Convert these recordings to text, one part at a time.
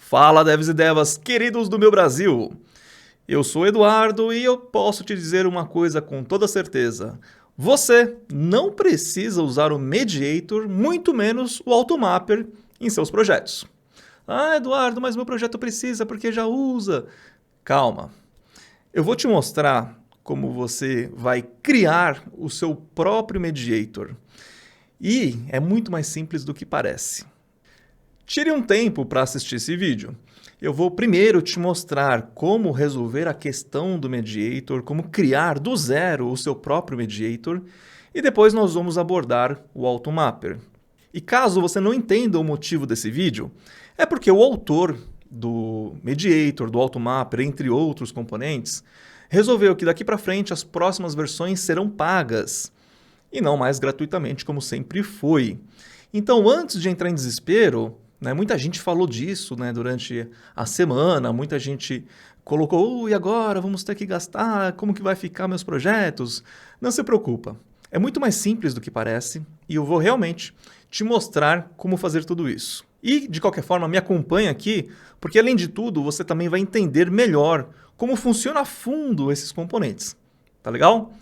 Fala, devs e devas, queridos do meu Brasil! Eu sou Eduardo e eu posso te dizer uma coisa com toda certeza. Você não precisa usar o Mediator, muito menos o Automapper, em seus projetos. Ah, Eduardo, mas meu projeto precisa porque já usa. Calma. Eu vou te mostrar como você vai criar o seu próprio Mediator. E é muito mais simples do que parece. Tire um tempo para assistir esse vídeo. Eu vou primeiro te mostrar como resolver a questão do Mediator, como criar do zero o seu próprio Mediator, e depois nós vamos abordar o Automapper. E caso você não entenda o motivo desse vídeo, é porque o autor do Mediator, do Automapper, entre outros componentes, resolveu que daqui para frente as próximas versões serão pagas, e não mais gratuitamente como sempre foi. Então, antes de entrar em desespero, muita gente falou disso durante a semana, muita gente colocou, e agora vamos ter que gastar, como que vai ficar meus projetos? Não se preocupa, é muito mais simples do que parece e eu vou realmente te mostrar como fazer tudo isso. E, de qualquer forma, me acompanha aqui, porque além de tudo, você também vai entender melhor como funciona a fundo esses componentes, tá legal?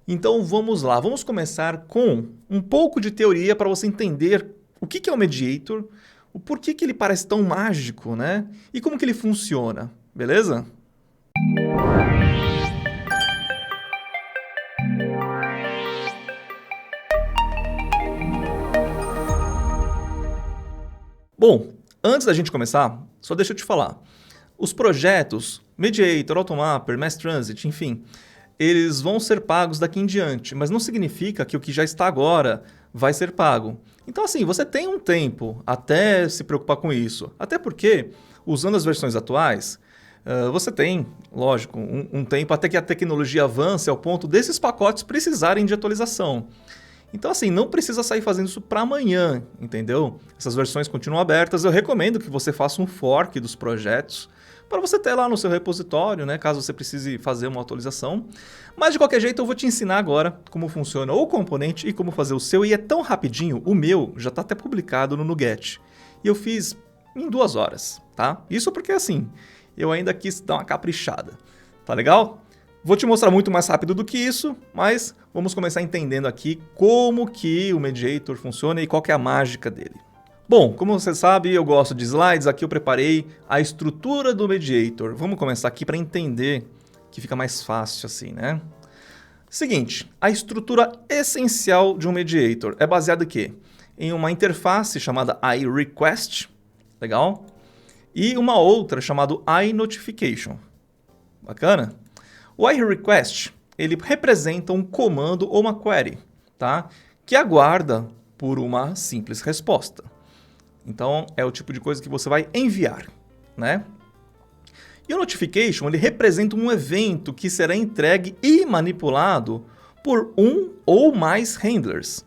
Então vamos lá, vamos começar com um pouco de teoria para você entender o que é o Mediator, o porquê que ele parece tão mágico, e como que ele funciona, beleza? Bom, antes da gente começar, só deixa eu te falar. Os projetos Mediator, Automapper, Mass Transit, enfim, eles vão ser pagos daqui em diante, mas não significa que o que já está agora vai ser pago. Então, assim, você tem um tempo até se preocupar com isso. Até porque, usando as versões atuais, você tem, lógico, um tempo até que a tecnologia avance ao ponto desses pacotes precisarem de atualização. Então, assim, não precisa sair fazendo isso para amanhã, entendeu? Essas versões continuam abertas. Eu recomendo que você faça um fork dos projetos para você ter lá no seu repositório, caso você precise fazer uma atualização. Mas, de qualquer jeito, eu vou te ensinar agora como funciona o componente e como fazer o seu. E é tão rapidinho, o meu já está até publicado no Nuget. E eu fiz em 2 horas, tá? Isso porque, assim, eu ainda quis dar uma caprichada. Tá legal? Vou te mostrar muito mais rápido do que isso, mas vamos começar entendendo aqui como que o Mediator funciona e qual que é a mágica dele. Bom, como você sabe, eu gosto de slides, aqui eu preparei a estrutura do Mediator. Vamos começar aqui para entender que fica mais fácil assim, Seguinte, a estrutura essencial de um Mediator é baseada em quê? Em uma interface chamada iRequest, legal? E uma outra chamada iNotification, bacana? O iRequest, ele representa um comando ou uma query, tá? Que aguarda por uma simples resposta. Então, é o tipo de coisa que você vai enviar, E o Notification, ele representa um evento que será entregue e manipulado por um ou mais handlers.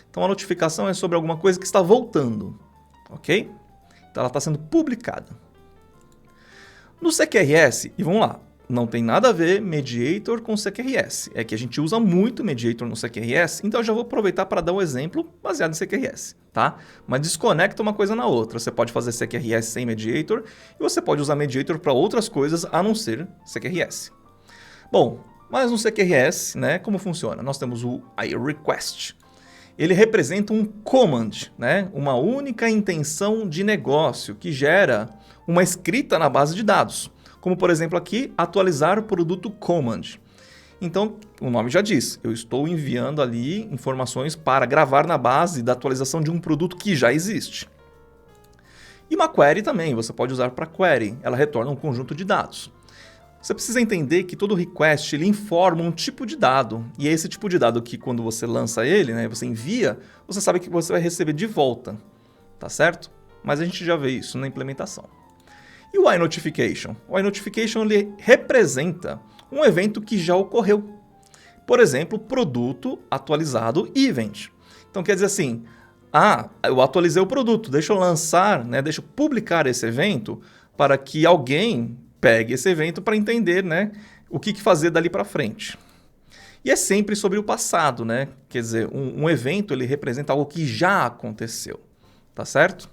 Então, a notificação é sobre alguma coisa que está voltando, ok? Então, ela está sendo publicada. No CQRS, e vamos lá, não tem nada a ver Mediator com CQRS. É que a gente usa muito Mediator no CQRS, então eu já vou aproveitar para dar um exemplo baseado em CQRS, tá? Mas desconecta uma coisa na outra. Você pode fazer CQRS sem Mediator e você pode usar Mediator para outras coisas a não ser CQRS. Bom, mas no CQRS, como funciona? Nós temos o iRequest. Ele representa um command, uma única intenção de negócio que gera uma escrita na base de dados. Como, por exemplo, aqui, atualizar o produto command. Então, o nome já diz, eu estou enviando ali informações para gravar na base da atualização de um produto que já existe. E uma query também, você pode usar para query, ela retorna um conjunto de dados. Você precisa entender que todo request ele informa um tipo de dado, e é esse tipo de dado que quando você lança ele, você envia, você sabe que você vai receber de volta, tá certo? Mas a gente já vê isso na implementação. E o iNotification? O iNotification ele representa um evento que já ocorreu. Por exemplo, produto atualizado event. Então quer dizer assim, eu atualizei o produto, deixa eu lançar, deixa eu publicar esse evento para que alguém pegue esse evento para entender o que fazer dali para frente. E é sempre sobre o passado, Quer dizer, um evento ele representa algo que já aconteceu, tá certo?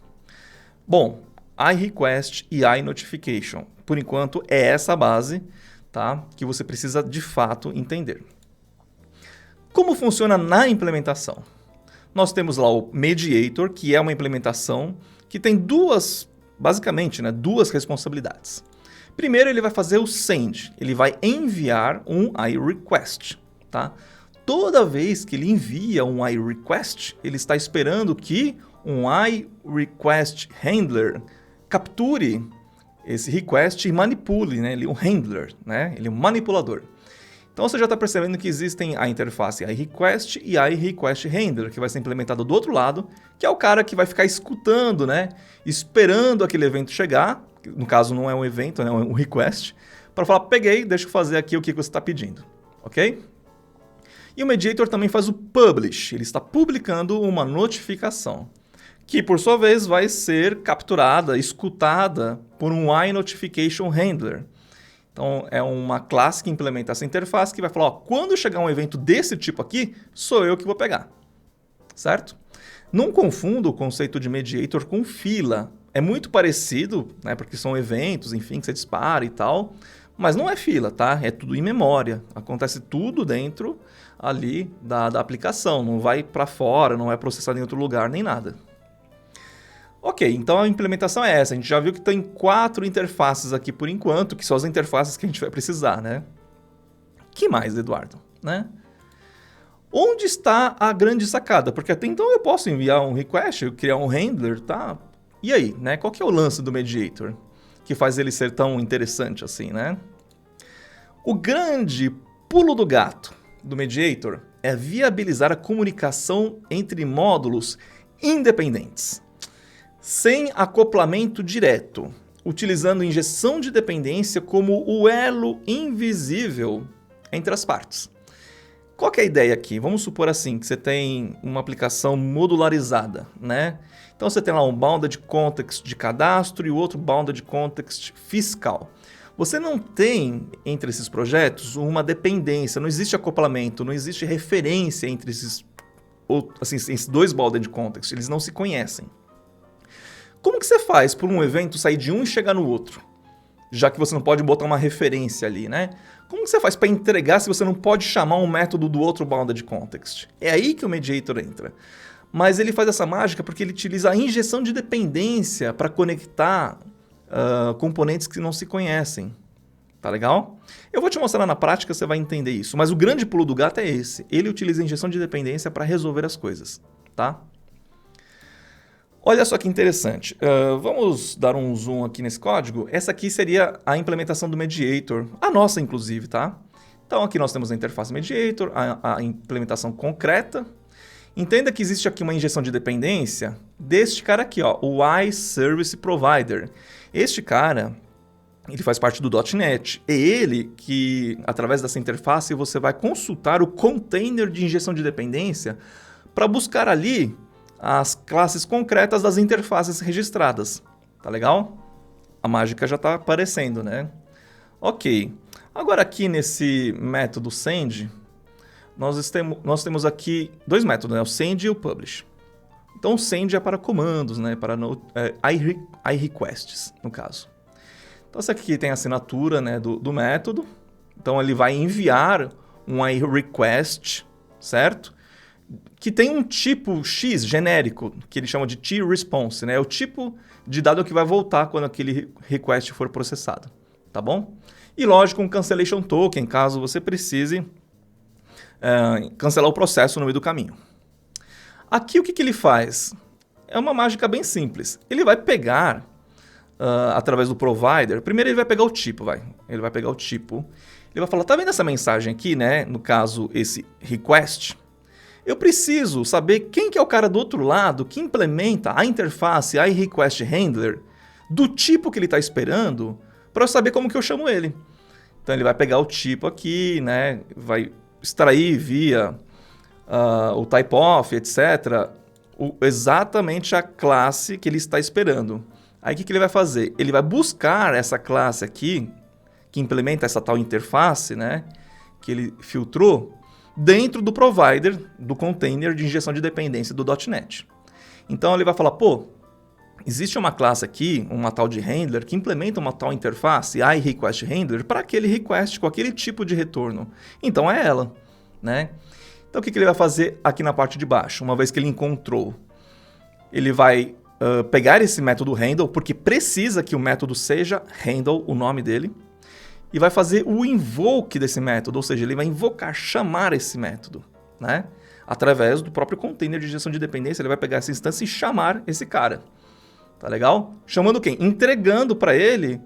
Bom, iRequest e iNotification. Por enquanto, é essa a base, tá? Que você precisa de fato entender. Como funciona na implementação? Nós temos lá o Mediator, que é uma implementação que tem basicamente, duas responsabilidades. Primeiro, ele vai fazer o send, ele vai enviar um iRequest, tá? Toda vez que ele envia um iRequest, ele está esperando que um iRequest handler capture esse request e manipule, né? Ele é um handler, né? Ele é um manipulador. Então você já está percebendo que existem a interface iRequest e iRequest handler, que vai ser implementado do outro lado, que é o cara que vai ficar escutando, né? Esperando aquele evento chegar, no caso não é um evento, né? É um request, para falar, peguei, deixa eu fazer aqui o que você está pedindo, ok? E o Mediator também faz o publish, ele está publicando uma notificação, que por sua vez vai ser capturada, escutada por um iNotification handler. Então é uma classe que implementa essa interface que vai falar, ó, quando chegar um evento desse tipo aqui, sou eu que vou pegar, certo? Não confunda o conceito de Mediator com fila. É muito parecido, né, porque são eventos, enfim, que você dispara e tal, mas não é fila, tá? É tudo em memória. Acontece tudo dentro ali da aplicação, não vai para fora, não é processado em outro lugar, nem nada. Ok, então a implementação é essa. A gente já viu que tem 4 interfaces aqui por enquanto, que são as interfaces que a gente vai precisar, né? Que mais, Eduardo? Né? Onde está a grande sacada? Porque até então eu posso enviar um request, criar um handler, tá? E aí, né? Qual que é o lance do Mediator que faz ele ser tão interessante assim, né? O grande pulo do gato do Mediator é viabilizar a comunicação entre módulos independentes, sem acoplamento direto, utilizando injeção de dependência como o elo invisível entre as partes. Qual que é a ideia aqui? Vamos supor assim, que você tem uma aplicação modularizada, né? Então você tem lá um bounded context de cadastro e o outro bounded context fiscal. Você não tem entre esses projetos uma dependência, não existe acoplamento, não existe referência entre esses 2 bounded contexts, eles não se conhecem. Como que você faz por um evento sair de um e chegar no outro? Já que você não pode botar uma referência ali, né? Como que você faz para entregar se você não pode chamar um método do outro bounded context? É aí que o Mediator entra. Mas ele faz essa mágica porque ele utiliza a injeção de dependência para conectar componentes que não se conhecem. Tá legal? Eu vou te mostrar na prática, você vai entender isso. Mas o grande pulo do gato é esse. Ele utiliza a injeção de dependência para resolver as coisas, tá? Olha só que interessante. Vamos dar um zoom aqui nesse código. Essa aqui seria a implementação do Mediator, a nossa inclusive, tá? Então aqui nós temos a interface Mediator, a implementação concreta. Entenda que existe aqui uma injeção de dependência deste cara aqui, ó, o iService Provider. Este cara, ele faz parte do .NET. É ele que, através dessa interface, você vai consultar o container de injeção de dependência para buscar ali as classes concretas das interfaces registradas. Tá legal? A mágica já está aparecendo, né? Ok. Agora aqui nesse método send, nós temos aqui 2 métodos, né? O send e o publish. Então o send é para comandos, né? Para iRequests, no caso. Então essa aqui tem a assinatura, né, do método. Então ele vai enviar um iRequest, certo? Que tem um tipo X genérico, que ele chama de T-Response, né? É o tipo de dado que vai voltar quando aquele request for processado, tá bom? E lógico, um cancellation token, caso você precise cancelar o processo no meio do caminho. Aqui o que ele faz? É uma mágica bem simples. Ele vai pegar, através do provider, primeiro ele vai pegar o tipo, Ele vai pegar o tipo, ele vai falar, tá vendo essa mensagem aqui, né? No caso, esse request. Eu preciso saber quem que é o cara do outro lado que implementa a interface iRequestHandler do tipo que ele está esperando para eu saber como que eu chamo ele. Então ele vai pegar o tipo aqui, né? Vai extrair via o typeof, etc. Exatamente a classe que ele está esperando. Aí o que ele vai fazer? Ele vai buscar essa classe aqui, que implementa essa tal interface, né? Que ele filtrou, dentro do provider, do container de injeção de dependência do .NET. Então ele vai falar, pô, existe uma classe aqui, uma tal de handler, que implementa uma tal interface, iRequestHandler, para aquele request com aquele tipo de retorno. Então é ela, né? Então o que ele vai fazer aqui na parte de baixo? Uma vez que ele encontrou, ele vai pegar esse método handle, porque precisa que o método seja handle, o nome dele, e vai fazer o invoke desse método, ou seja, ele vai invocar, chamar esse método, né? Através do próprio container de injeção de dependência, ele vai pegar essa instância e chamar esse cara. Tá legal? Chamando quem? Entregando para ele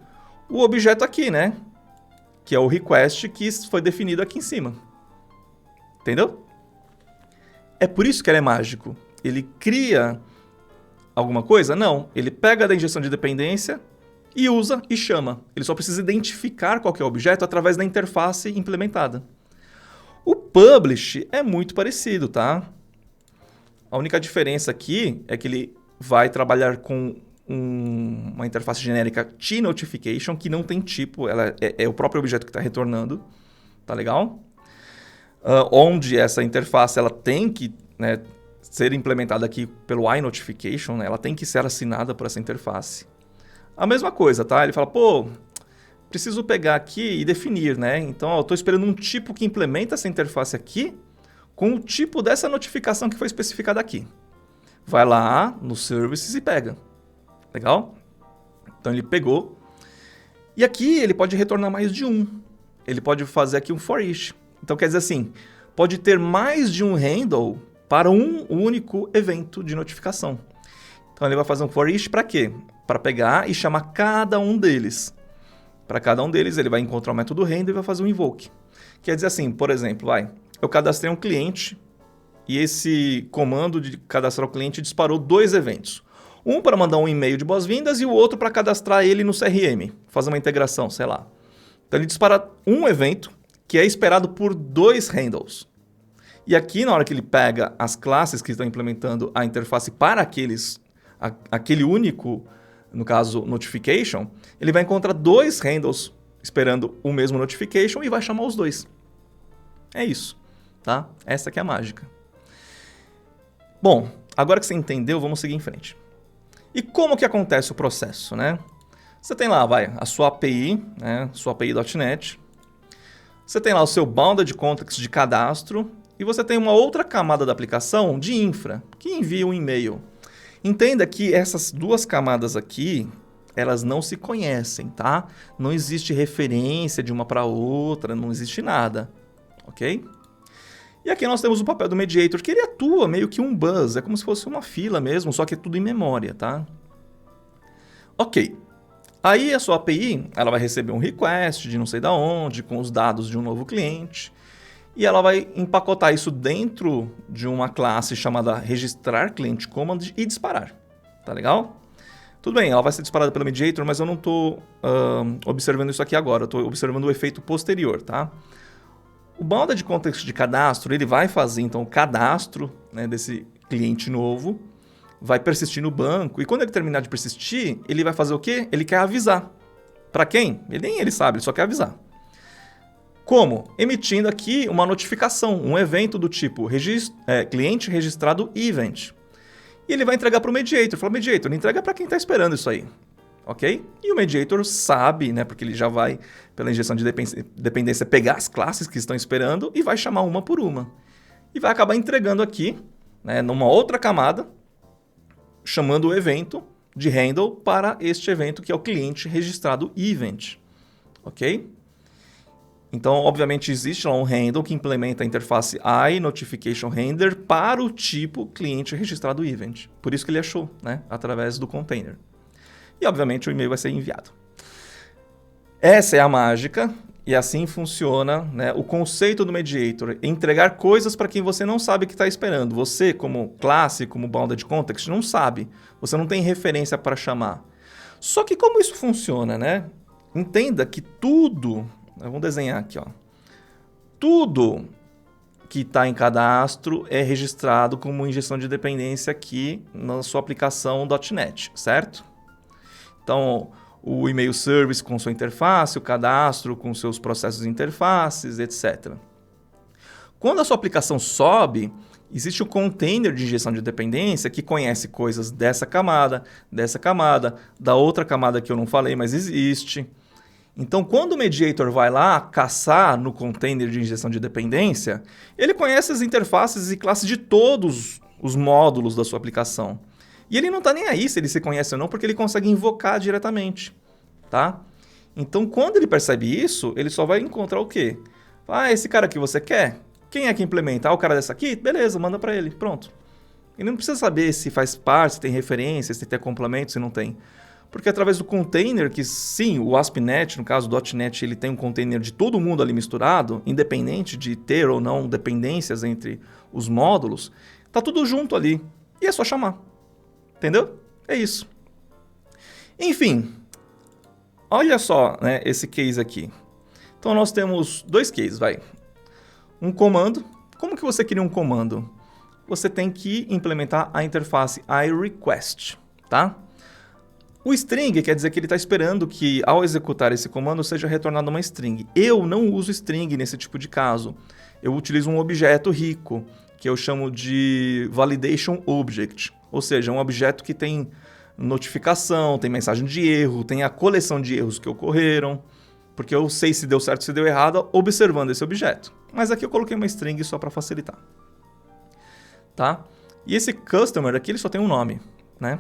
o objeto aqui, né? Que é o request que foi definido aqui em cima. Entendeu? É por isso que ele é mágico. Ele cria alguma coisa? Não. Ele pega da injeção de dependência e usa e chama. Ele só precisa identificar qual que é o objeto através da interface implementada. O publish é muito parecido, tá? A única diferença aqui é que ele vai trabalhar com uma interface genérica tNotification, que não tem tipo, ela é o próprio objeto que está retornando, tá legal? Onde essa interface ela tem que, né, ser implementada aqui pelo iNotification, né, ela tem que ser assinada por essa interface. A mesma coisa, tá? Ele fala, pô, preciso pegar aqui e definir, né? Então, eu estou esperando um tipo que implementa essa interface aqui com o tipo dessa notificação que foi especificada aqui. Vai lá no Services e pega. Legal? Então ele pegou. E aqui ele pode retornar mais de um. Ele pode fazer aqui um for each. Então quer dizer assim, pode ter mais de um handle para um único evento de notificação. Então ele vai fazer um for each para quê? Para pegar e chamar cada um deles. Para cada um deles ele vai encontrar o método handle e vai fazer um invoke. Quer dizer assim, por exemplo, eu cadastrei um cliente e esse comando de cadastrar o cliente disparou 2 eventos. Um para mandar um e-mail de boas-vindas e o outro para cadastrar ele no CRM, fazer uma integração, sei lá. Então ele dispara um evento que é esperado por 2 handles. E aqui, na hora que ele pega as classes que estão implementando a interface para aquele único, no caso, notification, ele vai encontrar 2 handles esperando o mesmo notification e vai chamar os 2. É isso, tá? Essa que é a mágica. Bom, agora que você entendeu, vamos seguir em frente. E como que acontece o processo, né? Você tem lá, a sua API, né? Sua API.NET. Você tem lá o seu Bounded Context de cadastro. E você tem uma outra camada da aplicação de infra, que envia um e-mail. Entenda que essas 2 camadas aqui, elas não se conhecem, tá? Não existe referência de uma para outra, não existe nada, ok? E aqui nós temos o papel do mediator, que ele atua meio que um bus, é como se fosse uma fila mesmo, só que é tudo em memória, tá? Ok. Aí a sua API, ela vai receber um request de não sei da onde, com os dados de um novo cliente, e ela vai empacotar isso dentro de uma classe chamada registrar client command e disparar, tá legal? Tudo bem, ela vai ser disparada pelo mediator, mas eu não estou observando isso aqui agora, eu estou observando o efeito posterior, tá? O Bounded Context de cadastro, ele vai fazer então o cadastro, né, desse cliente novo, vai persistir no banco, e quando ele terminar de persistir, ele vai fazer o quê? Ele quer avisar. Para quem? Nem ele sabe, ele só quer avisar. Como? Emitindo aqui uma notificação, um evento do tipo cliente registrado event. E ele vai entregar para o mediator. Fala, mediator, entrega para quem está esperando isso aí. Ok? E o mediator sabe, né, porque ele já vai, pela injeção de dependência, pegar as classes que estão esperando e vai chamar uma por uma. E vai acabar entregando aqui, né, numa outra camada, chamando o evento de handle para este evento que é o cliente registrado event. Ok? Então, obviamente, existe lá um handle que implementa a interface iNotificationHandler para o tipo cliente registrado event. Por isso que ele achou, né, através do container. E, obviamente, o e-mail vai ser enviado. Essa é a mágica e assim funciona, né, o conceito do mediator. Entregar coisas para quem você não sabe que está esperando. Você, como classe, como bounded context, não sabe. Você não tem referência para chamar. Só que como isso funciona, né? Entenda que tudo... Vamos desenhar aqui, ó. Tudo que está em cadastro é registrado como injeção de dependência aqui na sua aplicação .NET, certo? Então, o e-mail service com sua interface, o cadastro com seus processos de interfaces, etc. Quando a sua aplicação sobe, Existe o container de injeção de dependência que conhece coisas dessa camada, da outra camada que eu não falei, mas existe. Então, quando o mediator vai lá caçar no container de injeção de dependência, ele conhece as interfaces e classes de todos os módulos da sua aplicação. E ele não está nem aí se ele se conhece ou não, porque ele consegue invocar diretamente, tá? Então, quando ele percebe isso, ele só vai encontrar o quê? Ah, esse cara aqui você quer? Quem é que implementa? Ah, o cara dessa aqui? Beleza, manda para ele, pronto. Ele não precisa saber se faz parte, se tem referência, se tem complemento, se não tem. Porque através do container, que sim, o ASP.NET, no caso do .NET, ele tem um container de todo mundo ali misturado, independente de ter ou não dependências entre os módulos, tá tudo junto ali. E é só chamar. Entendeu? É isso. Enfim, olha só, né, esse case aqui. Então nós temos dois cases, vai. Um comando. Como que você cria um comando? Você tem que implementar a interface iRequest, tá? O string quer dizer que ele está esperando que, ao executar esse comando, seja retornada uma string. Eu não uso string nesse tipo de caso. Eu utilizo um objeto rico, que eu chamo de validation object. Ou seja, um objeto que tem notificação, tem mensagem de erro, tem a coleção de erros que ocorreram, porque eu sei se deu certo ou se deu errado observando esse objeto. Mas aqui eu coloquei uma string só para facilitar. Tá? E esse customer aqui ele só tem um nome, né?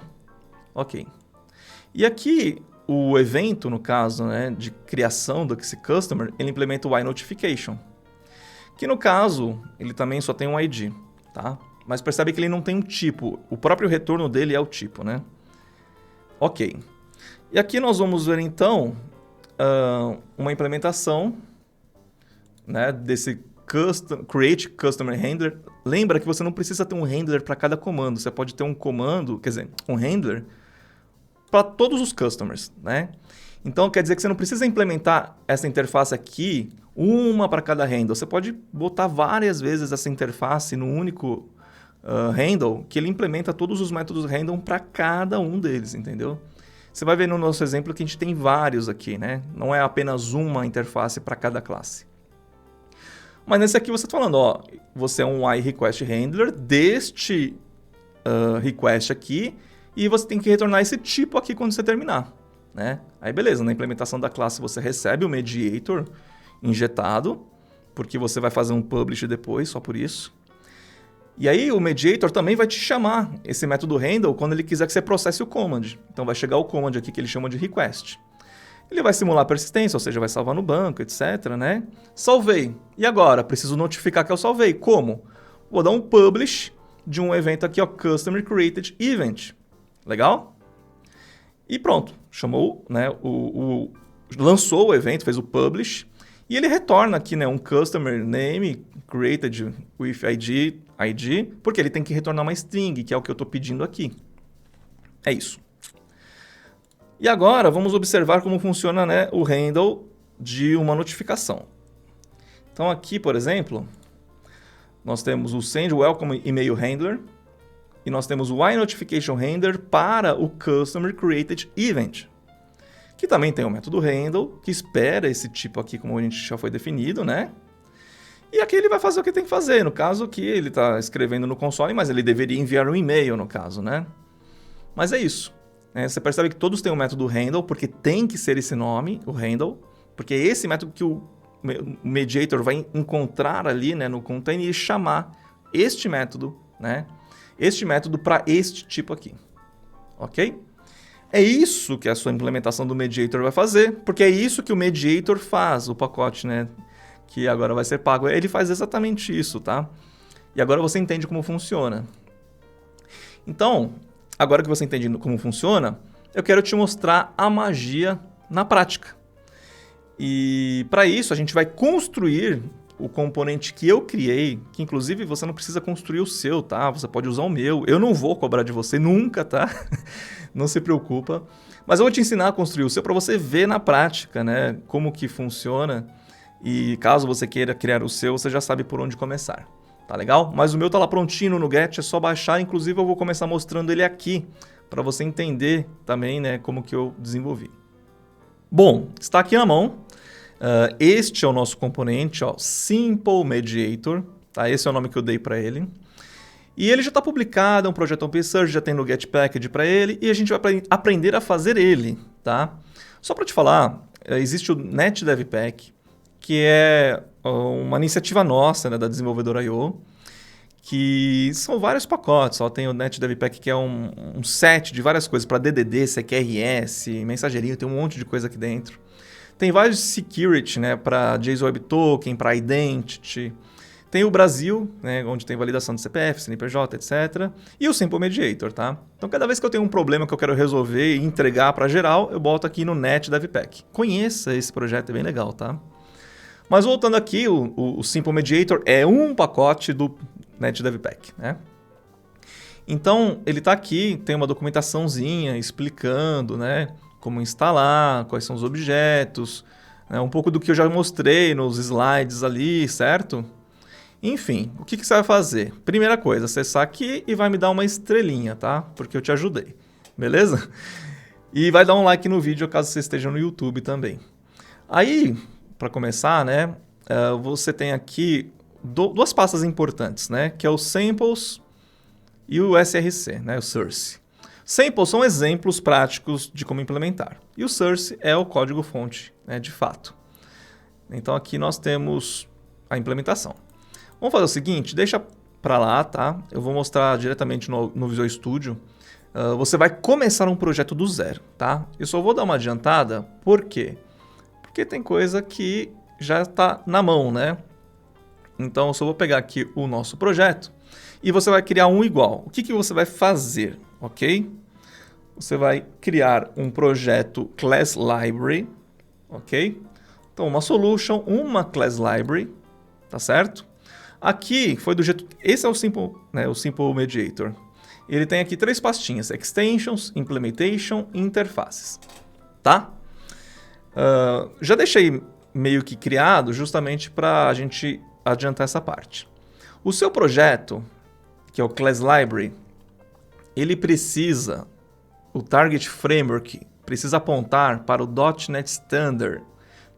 Ok. E aqui, o evento, no caso, né, de criação desse customer, ele implementa o iNotification. Que no caso, ele também só tem um ID, tá? Mas percebe que ele não tem um tipo. O próprio retorno dele é o tipo, né? Ok. E aqui nós vamos ver, então, uma implementação, né, desse Create Customer Handler. Lembra que você não precisa ter um handler para cada comando. Você pode ter um comando, quer dizer, um handler para todos os customers, né? Então, quer dizer que você não precisa implementar essa interface aqui, uma para cada handle. Você pode botar várias vezes essa interface no único handle, que ele implementa todos os métodos handle para cada um deles, entendeu? Você vai ver no nosso exemplo que a gente tem vários aqui, né? Não é apenas uma interface para cada classe. Mas nesse aqui você está falando, ó, você é um iRequestHandler deste request aqui, e você tem que retornar esse tipo aqui quando você terminar, né? Aí beleza, na implementação da classe você recebe o mediator injetado, porque você vai fazer um publish depois, só por isso. E aí o mediator também vai te chamar esse método handle quando ele quiser que você processe o command. Então vai chegar o command aqui que ele chama de request. Ele vai simular a persistência, ou seja, vai salvar no banco, etc, né? Salvei. E agora? Preciso notificar que eu salvei. Como? Vou dar um publish de um evento aqui, ó, Customer Created Event. Legal? E pronto. Chamou, né? Lançou o evento, fez o publish. E ele retorna aqui, né? Um Customer Name Created with ID, porque ele tem que retornar uma string, que é o que eu estou pedindo aqui. É isso. E agora vamos observar como funciona, né, o handle de uma notificação. Então aqui, por exemplo, nós temos o Send Welcome Email Handler e nós temos o iNotification Handler para o Customer Created Event, que também tem o método handle, que espera esse tipo aqui, como a gente já foi definido, né? E aqui ele vai fazer o que tem que fazer. No caso aqui, ele está escrevendo no console, mas ele deveria enviar um e-mail, no caso, né? Mas é isso. Você percebe que todos têm o método handle, porque tem que ser esse nome, o handle, porque é esse método que o mediator vai encontrar ali, né, no container e chamar este método, né? Este método para este tipo aqui. Ok? É isso que a sua implementação do mediator vai fazer, porque é isso que o mediator faz, o pacote, né, que agora vai ser pago. Ele faz exatamente isso, tá? E agora você entende como funciona. Então, agora que você entende como funciona, eu quero te mostrar a magia na prática. E para isso a gente vai construir o componente que eu criei, que inclusive você não precisa construir o seu, tá? Você pode usar o meu. Eu não vou cobrar de você nunca, tá? Não se preocupa. Mas eu vou te ensinar a construir o seu para você ver na prática, né, como que funciona. E caso você queira criar o seu, você já sabe por onde começar. Tá legal? Mas o meu tá lá prontinho no Nuget, é só baixar. Inclusive eu vou começar mostrando ele aqui, para você entender também, né, como que eu desenvolvi. Bom, está aqui na mão. Este é o nosso componente, ó, Simple Mediator. Tá? Esse é o nome que eu dei para ele. E ele já está publicado, é um projeto open source, já tem no Get Package para ele, e a gente vai aprender a fazer ele, tá? Só para te falar, existe o NetDevPack, que é uma iniciativa nossa, né, da Desenvolvedor.io, que são vários pacotes. Ó, tem o NetDevPack, que é um set de várias coisas para DDD, CQRS, mensageria, tem um monte de coisa aqui dentro. Tem vários security, né, para JSON Web Token, para Identity. Tem o Brasil, né, onde tem validação de CPF, CNPJ, etc. E o Simple Mediator, tá? Então, cada vez que eu tenho um problema que eu quero resolver e entregar para geral, eu boto aqui no NetDevPack. Conheça esse projeto, é bem legal, tá? Mas voltando aqui, o Simple Mediator é um pacote do NetDevPack, né? Então, ele está aqui, tem uma documentaçãozinha explicando, né, como instalar, quais são os objetos, né, um pouco do que eu já mostrei nos slides ali, certo? Enfim, o que você vai fazer? Primeira coisa, acessar aqui e vai me dar uma estrelinha, tá? Porque eu te ajudei, beleza? E vai dar um like no vídeo caso você esteja no YouTube também. Aí, para começar, né, você tem aqui duas pastas importantes, né? Que é o Samples e o SRC, né? O Source. Samples são exemplos práticos de como implementar. E o Source é o código-fonte, né, de fato. Então aqui nós temos a implementação. Vamos fazer o seguinte, deixa para lá, tá? Eu vou mostrar diretamente no Visual Studio. Você vai começar um projeto do zero, tá? Eu só vou dar uma adiantada, por quê? Porque tem coisa que já está na mão, né? Então eu só vou pegar aqui o nosso projeto e você vai criar um igual. O que você vai fazer, ok? Você vai criar um projeto Class Library, ok? Então uma solution, uma Class Library, tá certo? Aqui foi do jeito... Esse é o Simple, né, o Simple Mediator. Ele tem aqui 3 pastinhas, Extensions, Implementation e Interfaces, tá? Já deixei meio que criado justamente para a gente adiantar essa parte. O seu projeto, que é o Class Library, ele precisa, o Target Framework precisa apontar para o .NET Standard,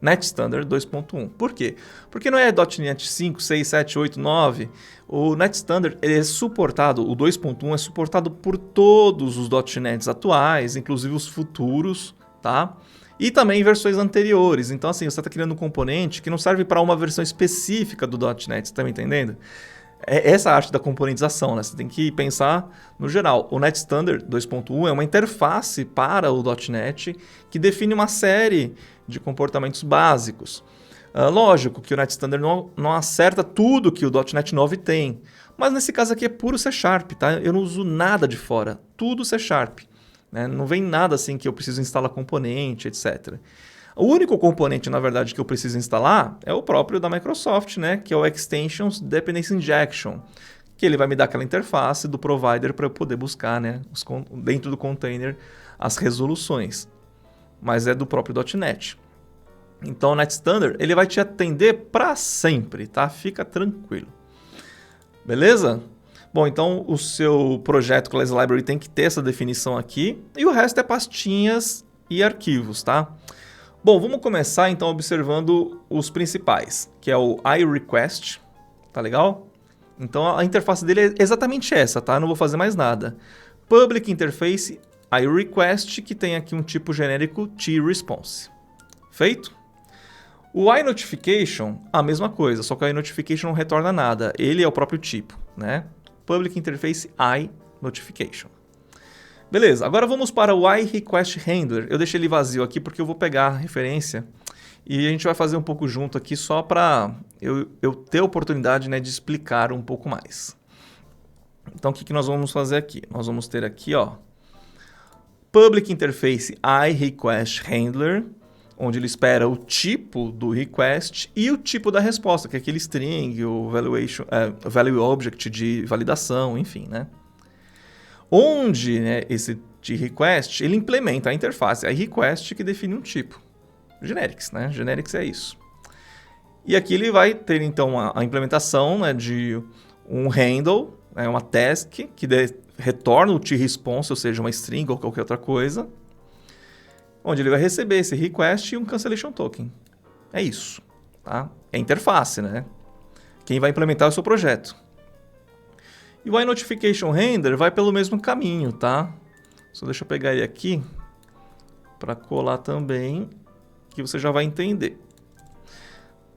NET Standard 2.1. Por quê? Porque não é .NET 5, 6, 7, 8, 9. O NET Standard ele é suportado, o 2.1 é suportado por todos os .NETs atuais, inclusive os futuros, tá? E também versões anteriores. Então, assim, você está criando um componente que não serve para uma versão específica do .NET, você está me entendendo? É essa a arte da componentização, né? Você tem que pensar no geral. O NET Standard 2.1 é uma interface para o .NET que define uma série de comportamentos básicos. Lógico que o NET Standard não acerta tudo que o .NET 9 tem, mas nesse caso aqui é puro C#, tá? Eu não uso nada de fora, tudo C#. Né? Não vem nada assim que eu preciso instalar componente, etc. O único componente, na verdade, que eu preciso instalar é o próprio da Microsoft, né? Que é o Extensions Dependency Injection, que ele vai me dar aquela interface do provider para eu poder buscar, né, dentro do container as resoluções. Mas é do próprio .NET. Então o NET Standard ele vai te atender para sempre, tá? Fica tranquilo. Beleza? Bom, então o seu projeto Class Library tem que ter essa definição aqui e o resto é pastinhas e arquivos, tá? Bom, vamos começar então observando os principais, que é o iRequest, tá legal? Então a interface dele é exatamente essa, tá? Eu não vou fazer mais nada. Public Interface iRequest, que tem aqui um tipo genérico tResponse. Feito? O iNotification, a mesma coisa, só que o iNotification não retorna nada, ele é o próprio tipo, né? Public Interface iNotification. Beleza, agora vamos para o iRequestHandler. Eu deixei ele vazio aqui porque eu vou pegar a referência e a gente vai fazer um pouco junto aqui só para eu ter a oportunidade, né, de explicar um pouco mais. Então o que nós vamos fazer aqui? Nós vamos ter aqui, ó, Public Interface iRequestHandler, onde ele espera o tipo do request e o tipo da resposta, que é aquele string, o value object de validação, enfim, né? Onde, né, esse request, ele implementa a interface, a request que define um tipo. Generics, né? Generics é isso. E aqui ele vai ter, então, a implementação, né, de um handle, né, uma task, que retorna o tResponse, ou seja, uma string ou qualquer outra coisa, onde ele vai receber esse request e um cancellation token. É isso, tá? É interface, né? Quem vai implementar é o seu projeto. E o iNotificationRendr vai pelo mesmo caminho, tá? Só deixa eu pegar ele aqui para colar também, que você já vai entender.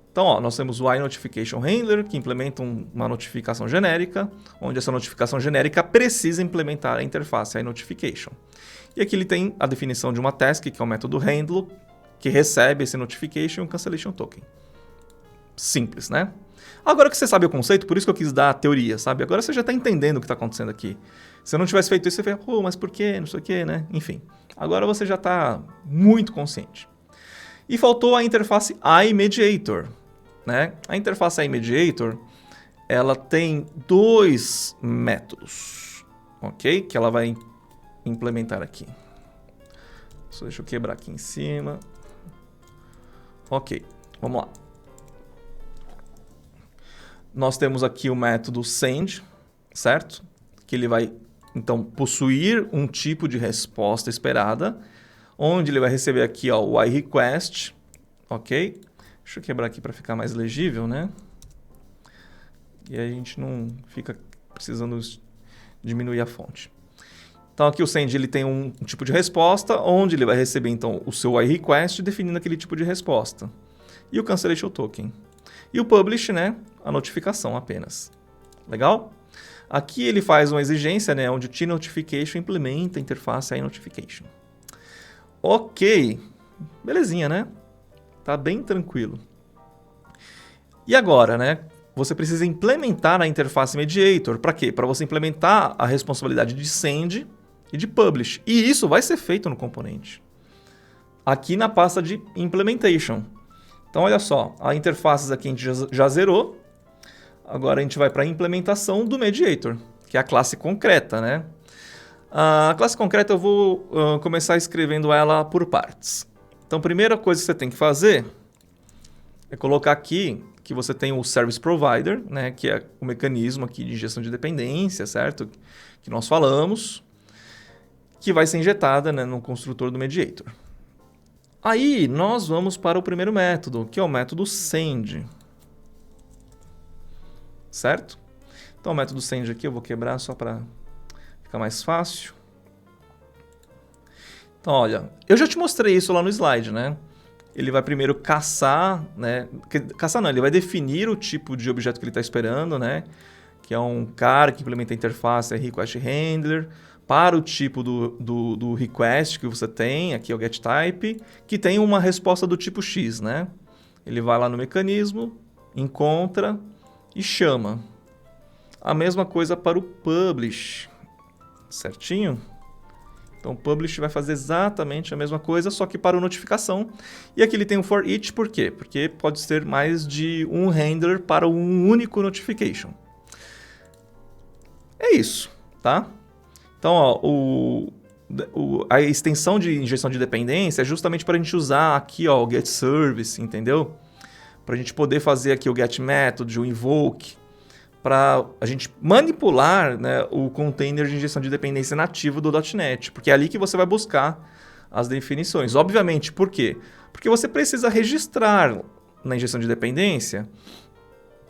Então, ó, nós temos o iNotificationRendr, que implementa uma notificação genérica, onde essa notificação genérica precisa implementar a interface iNotification. E aqui ele tem a definição de uma task, que é o método handle, que recebe esse notification e um cancellation token. Simples, né? Agora que você sabe o conceito, por isso que eu quis dar a teoria, sabe? Agora você já está entendendo o que está acontecendo aqui. Se eu não tivesse feito isso, você fala, pô, mas por quê? Não sei o quê, né? Enfim, agora você já está muito consciente. E faltou a interface iMediator, né? A interface iMediator, ela tem dois métodos, ok? Que ela vai implementar aqui. Só deixa eu quebrar aqui em cima. Ok, vamos lá. Nós temos aqui o método send, certo? Que ele vai, então, possuir um tipo de resposta esperada, onde ele vai receber aqui ó, o iRequest, ok? Deixa eu quebrar aqui para ficar mais legível, né? E aí a gente não fica precisando diminuir a fonte. Então aqui o send ele tem um tipo de resposta, onde ele vai receber então o seu iRequest definindo aquele tipo de resposta. E o cancellation token. E o publish, né? A notificação apenas. Legal? Aqui ele faz uma exigência, né? Onde o tNotification implementa a interface iNotification. Ok. Belezinha, né? Tá bem tranquilo. E agora, né? Você precisa implementar a interface mediator. Para quê? Para você implementar a responsabilidade de send e de publish. E isso vai ser feito no componente. Aqui na pasta de implementation. Então, olha só. A interfaces aqui a gente já zerou. Agora a gente vai para a implementação do mediator, que é a classe concreta, né? A classe concreta eu vou começar escrevendo ela por partes. Então, a primeira coisa que você tem que fazer é colocar aqui que você tem o Service Provider, né, que é o mecanismo aqui de injeção de dependência, certo? Que nós falamos, que vai ser injetada, né, no construtor do Mediator. Aí, nós vamos para o primeiro método, que é o método Send. Certo? Então, o método Send aqui eu vou quebrar só para ficar mais fácil. Então, olha, eu já te mostrei isso lá no slide, né? Ele vai primeiro caçar, né? Caçar não, ele vai definir o tipo de objeto que ele está esperando, né? Que é um cara que implementa a interface request handler para o tipo do request que você tem, aqui é o getType, que tem uma resposta do tipo X, né? Ele vai lá no mecanismo, encontra e chama. A mesma coisa para o publish, certinho? Então, o publish vai fazer exatamente a mesma coisa, só que para o notificação. E aqui ele tem o for each, por quê? Porque pode ser mais de um handler para um único notification. É isso, tá? Então, ó, a extensão de injeção de dependência é justamente para a gente usar aqui ó, o getService, entendeu? Para a gente poder fazer aqui o getMethod, o invoke, para a gente manipular, né, o container de injeção de dependência nativo do .NET, porque é ali que você vai buscar as definições. Obviamente, por quê? Porque você precisa registrar na injeção de dependência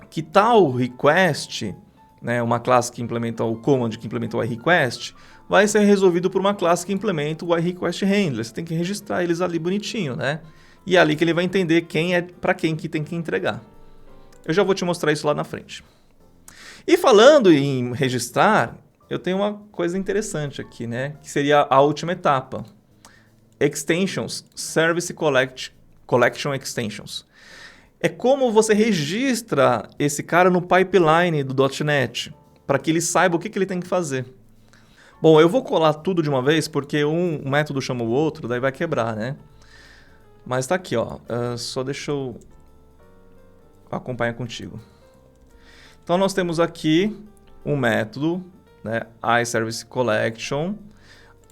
que tal request, né, uma classe que implementa o command que implementa o iRequest, vai ser resolvido por uma classe que implementa o iRequestHandler. Você tem que registrar eles ali bonitinho, né? E é ali que ele vai entender quem é para quem que tem que entregar. Eu já vou te mostrar isso lá na frente. E falando em registrar, eu tenho uma coisa interessante aqui, né? Que seria a última etapa. Extensions, Service Collection Extensions. É como você registra esse cara no pipeline do .NET, para que ele saiba o que ele tem que fazer. Bom, eu vou colar tudo de uma vez, porque um método chama o outro, daí vai quebrar, né? Mas tá aqui, ó. Só deixa eu acompanhar contigo. Então, nós temos aqui um método, né, iServiceCollection,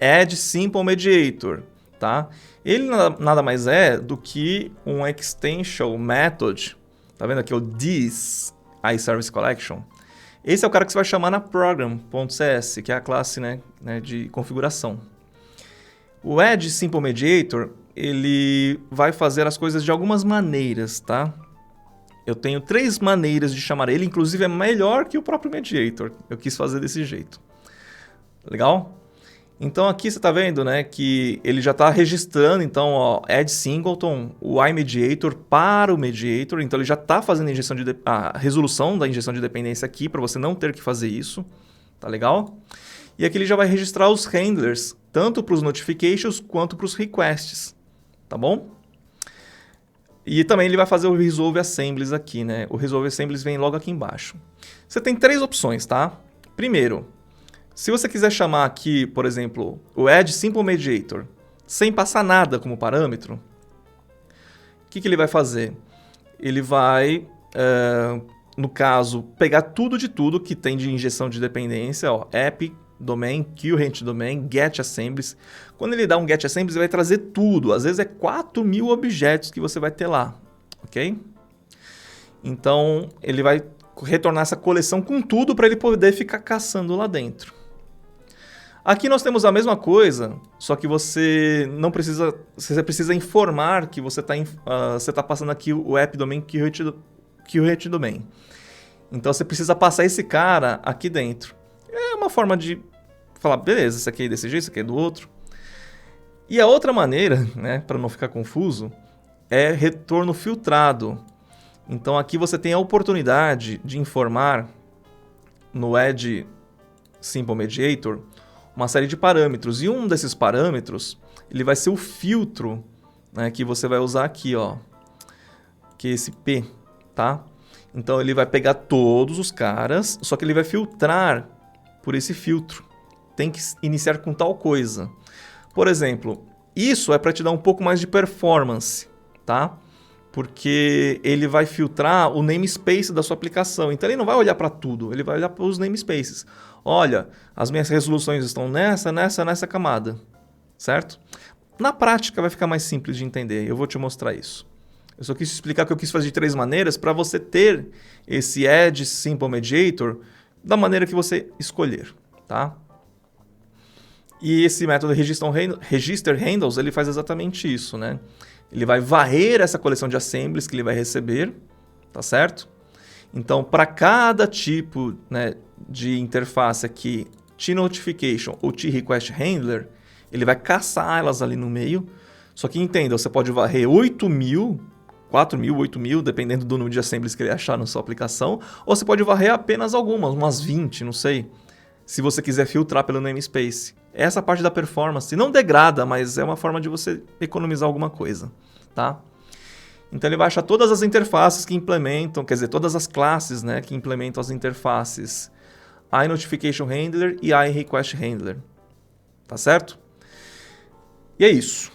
add simple mediator, tá? Ele nada mais é do que um extension method, tá vendo aqui o this iServiceCollection? Esse é o cara que você vai chamar na program.cs, que é a classe, né, de configuração. O add simple mediator, ele vai fazer as coisas de algumas maneiras, tá? eu tenho 3 maneiras de chamar ele, inclusive é melhor que o próprio mediator. Eu quis fazer desse jeito. Legal? Então aqui você está vendo, né, que ele já está registrando, então, ó, add singleton, o iMediator para o mediator. Então ele já está fazendo a resolução da injeção de dependência aqui, para você não ter que fazer isso. Tá legal? E aqui ele já vai registrar os handlers, tanto para os notifications quanto para os requests. Tá bom? E também ele vai fazer o Resolve Assemblies aqui, né? O Resolve Assemblies vem logo aqui embaixo. Você tem 3 opções, tá? Primeiro, se você quiser chamar aqui, por exemplo, o Add Simple Mediator, sem passar nada como parâmetro, o que ele vai fazer? Ele vai, no caso, pegar tudo de tudo que tem de injeção de dependência, ó, app, domain, current domain, get assemblies. Quando ele dá um get assemblies, ele vai trazer tudo. Às vezes é 4.000 objetos que você vai ter lá, ok? Então, ele vai retornar essa coleção com tudo para ele poder ficar caçando lá dentro. Aqui nós temos a mesma coisa, só que você precisa informar que você está passando aqui o app domain, current domain. Então, você precisa passar esse cara aqui dentro. É uma forma de falar, beleza, isso aqui é desse jeito, isso aqui é do outro. E a outra maneira, né, para não ficar confuso, é retorno filtrado. Então aqui você tem a oportunidade de informar no Add Simple Mediator uma série de parâmetros. E um desses parâmetros, ele vai ser o filtro, né, que você vai usar aqui, ó, que é esse P, tá? Então ele vai pegar todos os caras, só que ele vai filtrar por esse filtro. Tem que iniciar com tal coisa. Por exemplo, isso é para te dar um pouco mais de performance, tá? Porque ele vai filtrar o namespace da sua aplicação. Então ele não vai olhar para tudo, ele vai olhar para os namespaces. Olha, as minhas resoluções estão nessa camada, certo? Na prática vai ficar mais simples de entender, eu vou te mostrar isso. Eu só quis explicar que eu quis fazer de 3 maneiras para você ter esse Add Simple Mediator da maneira que você escolher, tá? E esse método Register Handles, ele faz exatamente isso, né? Ele vai varrer essa coleção de assemblies que ele vai receber, tá certo? Então, para cada tipo, né, de interface aqui, tNotification ou tRequestHandler, ele vai caçar elas ali no meio. Só que entenda, você pode varrer 8.000, 4.000, 8.000, dependendo do número de assemblies que ele achar na sua aplicação, ou você pode varrer apenas algumas, umas 20, não sei, se você quiser filtrar pelo namespace. Essa parte da performance não degrada, mas é uma forma de você economizar alguma coisa, tá? Então ele vai achar todas as interfaces que implementam, quer dizer, todas as classes, né, que implementam as interfaces iNotificationHandler e iRequestHandler, tá certo? E é isso.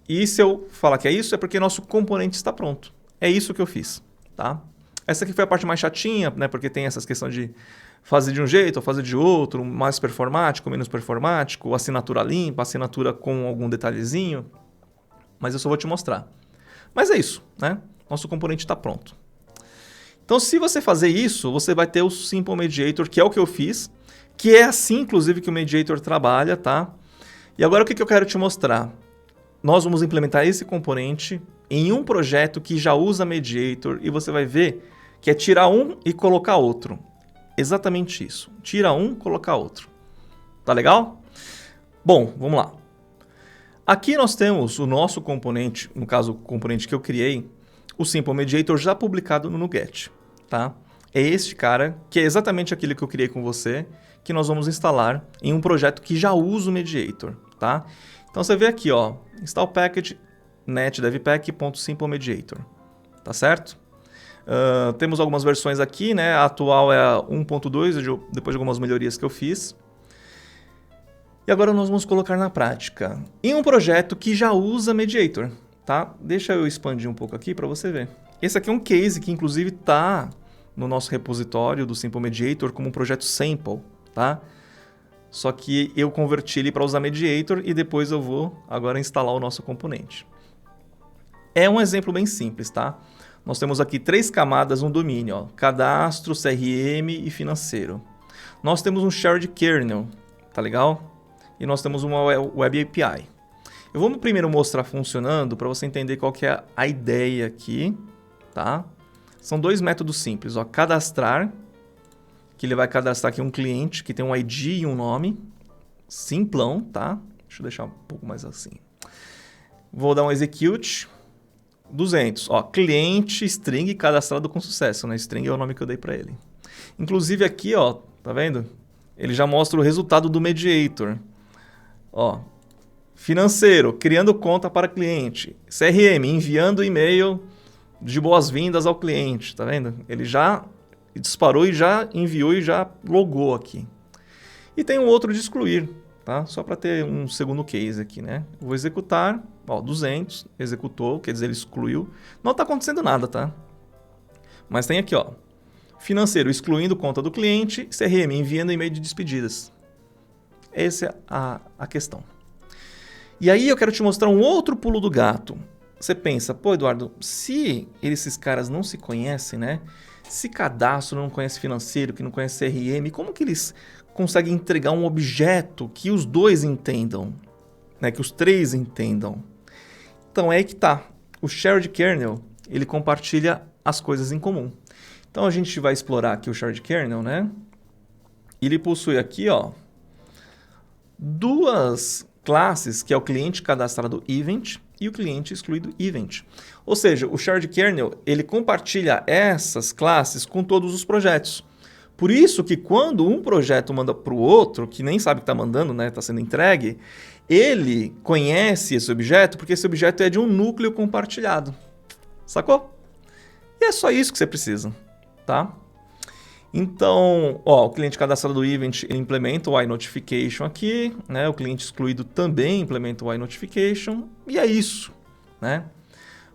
E se eu falar que é isso, é porque nosso componente está pronto. É isso que eu fiz, tá? Essa aqui foi a parte mais chatinha, né, porque tem essas questões de fazer de um jeito ou fazer de outro, mais performático, menos performático, assinatura limpa, assinatura com algum detalhezinho. Mas eu só vou te mostrar. Mas é isso, né? Nosso componente está pronto. Então, se você fazer isso, você vai ter o Simple Mediator, que é o que eu fiz, que é assim, inclusive, que o Mediator trabalha, tá? E agora o que eu quero te mostrar? Nós vamos implementar esse componente em um projeto que já usa Mediator e você vai ver que é tirar um e colocar outro. Exatamente isso. Tira um, colocar outro. Tá legal? Bom, vamos lá. Aqui nós temos o nosso componente, no caso o componente que eu criei, o Simple Mediator já publicado no NuGet, tá? É este cara, que é exatamente aquele que eu criei com você, que nós vamos instalar em um projeto que já usa o Mediator, tá? Então você vê aqui, ó, install package netdevpack.simplemediator, tá certo? Temos algumas versões aqui, né? A atual é a 1.2, depois de algumas melhorias que eu fiz. E agora nós vamos colocar na prática em um projeto que já usa Mediator, tá? Deixa eu expandir um pouco aqui para você ver. Esse aqui é um case que inclusive está no nosso repositório do Simple Mediator como um projeto sample, tá? Só que eu converti ele para usar Mediator e depois eu vou agora instalar o nosso componente. É um exemplo bem simples, tá? Nós temos aqui 3 camadas no domínio, ó, cadastro, CRM e financeiro. Nós temos um shared kernel, tá legal? E nós temos uma web API. Eu vou primeiro mostrar funcionando para você entender qual que é a ideia aqui, tá? São dois métodos simples. Ó, cadastrar, que ele vai cadastrar aqui um cliente que tem um ID e um nome. Simplão, tá? Deixa eu deixar um pouco mais assim. Vou dar um execute. 200. Ó, cliente string cadastrado com sucesso, né? String é o nome que eu dei para ele. Inclusive aqui, ó, tá vendo? Ele já mostra o resultado do mediator. Ó, financeiro, criando conta para cliente. CRM, enviando e-mail de boas-vindas ao cliente, tá vendo? Ele já disparou e já enviou e já logou aqui. E tem um outro de excluir, tá? Só para ter um segundo case aqui, né? Vou executar, ó, 200, executou, quer dizer, ele excluiu. Não está acontecendo nada, tá? Mas tem aqui, ó, financeiro, excluindo conta do cliente, CRM, enviando e-mail de despedidas. Essa é a questão. E aí eu quero te mostrar um outro pulo do gato. Você pensa, pô, Eduardo, se esses caras não se conhecem, né? Se cadastro não conhece financeiro, que não conhece CRM, como que eles conseguem entregar um objeto que os dois entendam, né? Que os três entendam? Então é aí que tá. O shared kernel, ele compartilha as coisas em comum. Então a gente vai explorar aqui o shared kernel, né? Ele possui aqui, ó, duas classes, que é o cliente cadastrado event e o cliente excluído event. Ou seja, o shared kernel, ele compartilha essas classes com todos os projetos. Por isso que quando um projeto manda para o outro, que nem sabe que está mandando, né, está sendo entregue, ele conhece esse objeto porque esse objeto é de um núcleo compartilhado. Sacou? E é só isso que você precisa, tá? Então, ó, o cliente cadastrado do event ele implementa o iNotification aqui, né? O cliente excluído também implementa o iNotification, e é isso, né?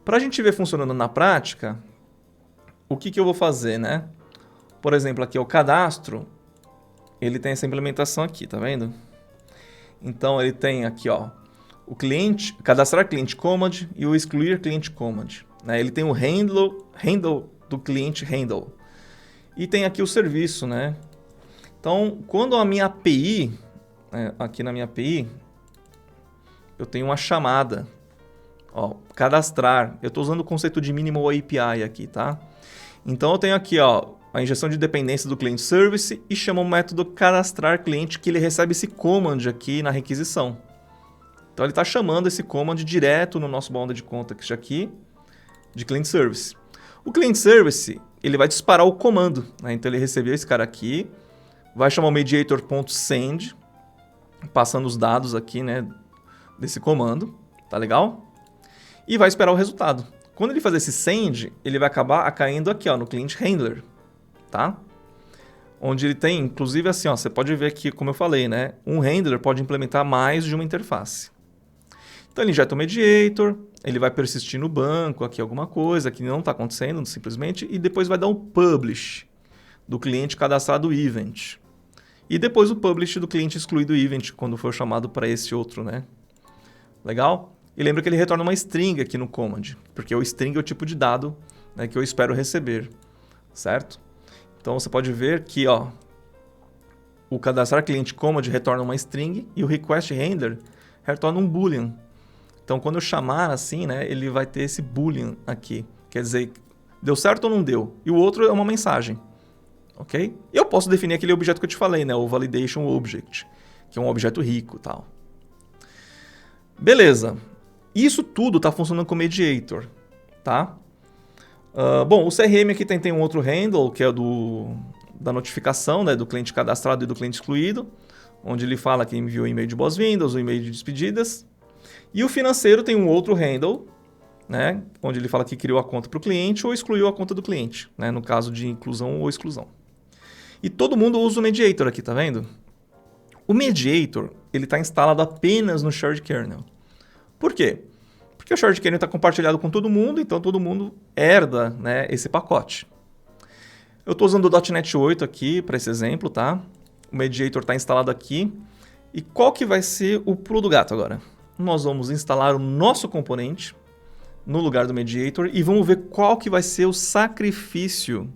Para a gente ver funcionando na prática, o que eu vou fazer, né? Por exemplo, aqui o cadastro, ele tem essa implementação aqui, tá vendo? Então, ele tem aqui, ó, o cliente, cadastrar cliente command e o excluir cliente command, né? Ele tem o handle do cliente handle. E tem aqui o serviço, né? Então, quando a minha API, aqui na minha API, eu tenho uma chamada, ó, cadastrar. Eu estou usando o conceito de minimal API aqui, tá? Então, eu tenho aqui, ó, a injeção de dependência do cliente service e chama o método cadastrar cliente que ele recebe esse command aqui na requisição. Então, ele está chamando esse command direto no nosso bounded context aqui de client service. O client service, ele vai disparar o comando, né? Então ele recebeu esse cara aqui, vai chamar o mediator.send, passando os dados aqui, né, desse comando, tá legal? E vai esperar o resultado. Quando ele fazer esse send, ele vai acabar caindo aqui, ó, no client handler, tá? Onde ele tem, inclusive assim, ó, você pode ver aqui, como eu falei, né, um handler pode implementar mais de uma interface. Então ele injeta o mediator, ele vai persistir no banco, aqui alguma coisa que não está acontecendo simplesmente, e depois vai dar um publish do cliente cadastrado event. E depois o publish do cliente excluído event, quando for chamado para esse outro, né? Legal? E lembra que ele retorna uma string aqui no command, porque o string é o tipo de dado, né, que eu espero receber, certo? Então você pode ver que, ó, o cadastrar cliente command retorna uma string e o request handler retorna um boolean. Então, quando eu chamar assim, né, ele vai ter esse boolean aqui. Quer dizer, deu certo ou não deu? E o outro é uma mensagem. Ok? E eu posso definir aquele objeto que eu te falei, né, o validation object, que é um objeto rico e tal. Beleza. Isso tudo está funcionando com o mediator, tá? Bom, o CRM aqui tem um outro handle, que é da notificação, né, do cliente cadastrado e do cliente excluído, onde ele fala que enviou e-mail de boas-vindas, o e-mail de despedidas. E o financeiro tem um outro handle, né, onde ele fala que criou a conta para o cliente ou excluiu a conta do cliente, né, no caso de inclusão ou exclusão. E todo mundo usa o mediator aqui, tá vendo? O mediator ele está instalado apenas no shared kernel. Por quê? Porque o shared kernel está compartilhado com todo mundo, então todo mundo herda, né, esse pacote. Eu estou usando o .NET 8 aqui para esse exemplo, tá? O mediator está instalado aqui. E qual que vai ser o pulo do gato agora? Nós vamos instalar o nosso componente no lugar do mediator e vamos ver qual que vai ser o sacrifício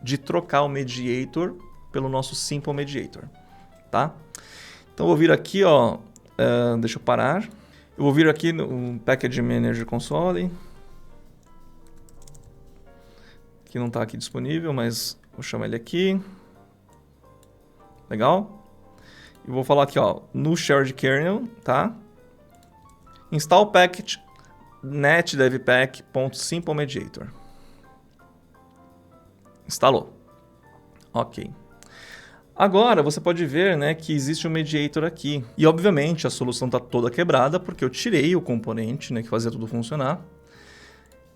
de trocar o mediator pelo nosso simple mediator, tá? Então eu vou vir aqui, ó, deixa eu parar. Eu vou vir aqui no Package Manager Console. que não está aqui disponível, mas vou chamar ele aqui. Legal? E vou falar aqui, ó, no shared kernel, tá? Install package netdevpack.simplemediator. Instalou. Ok. Agora você pode ver, né, que existe um mediator aqui. E obviamente a solução está toda quebrada porque eu tirei o componente, né, que fazia tudo funcionar.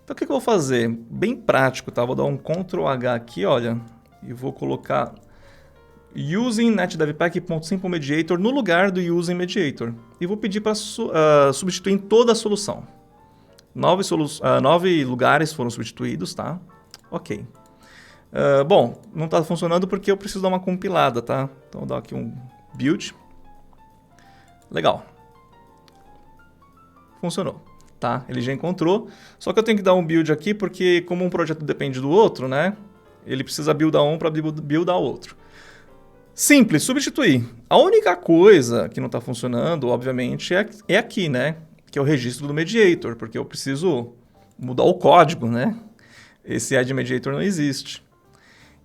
Então o que eu vou fazer? Bem prático, tá? Vou dar um Ctrl H aqui, olha, e vou colocar using netdevpack.simplemediator no lugar do using mediator. E vou pedir para substituir toda a solução. 9 lugares foram substituídos, tá? Ok. Bom, não está funcionando porque eu preciso dar uma compilada, tá? Então vou dar aqui um build. Legal. Funcionou, tá? Ele já encontrou. Só que eu tenho que dar um build aqui porque como um projeto depende do outro, né? Ele precisa buildar um para buildar o outro. Simples, substituir. A única coisa que não está funcionando, obviamente, é aqui, né? Que é o registro do mediator, porque eu preciso mudar o código, né? Esse add mediator não existe.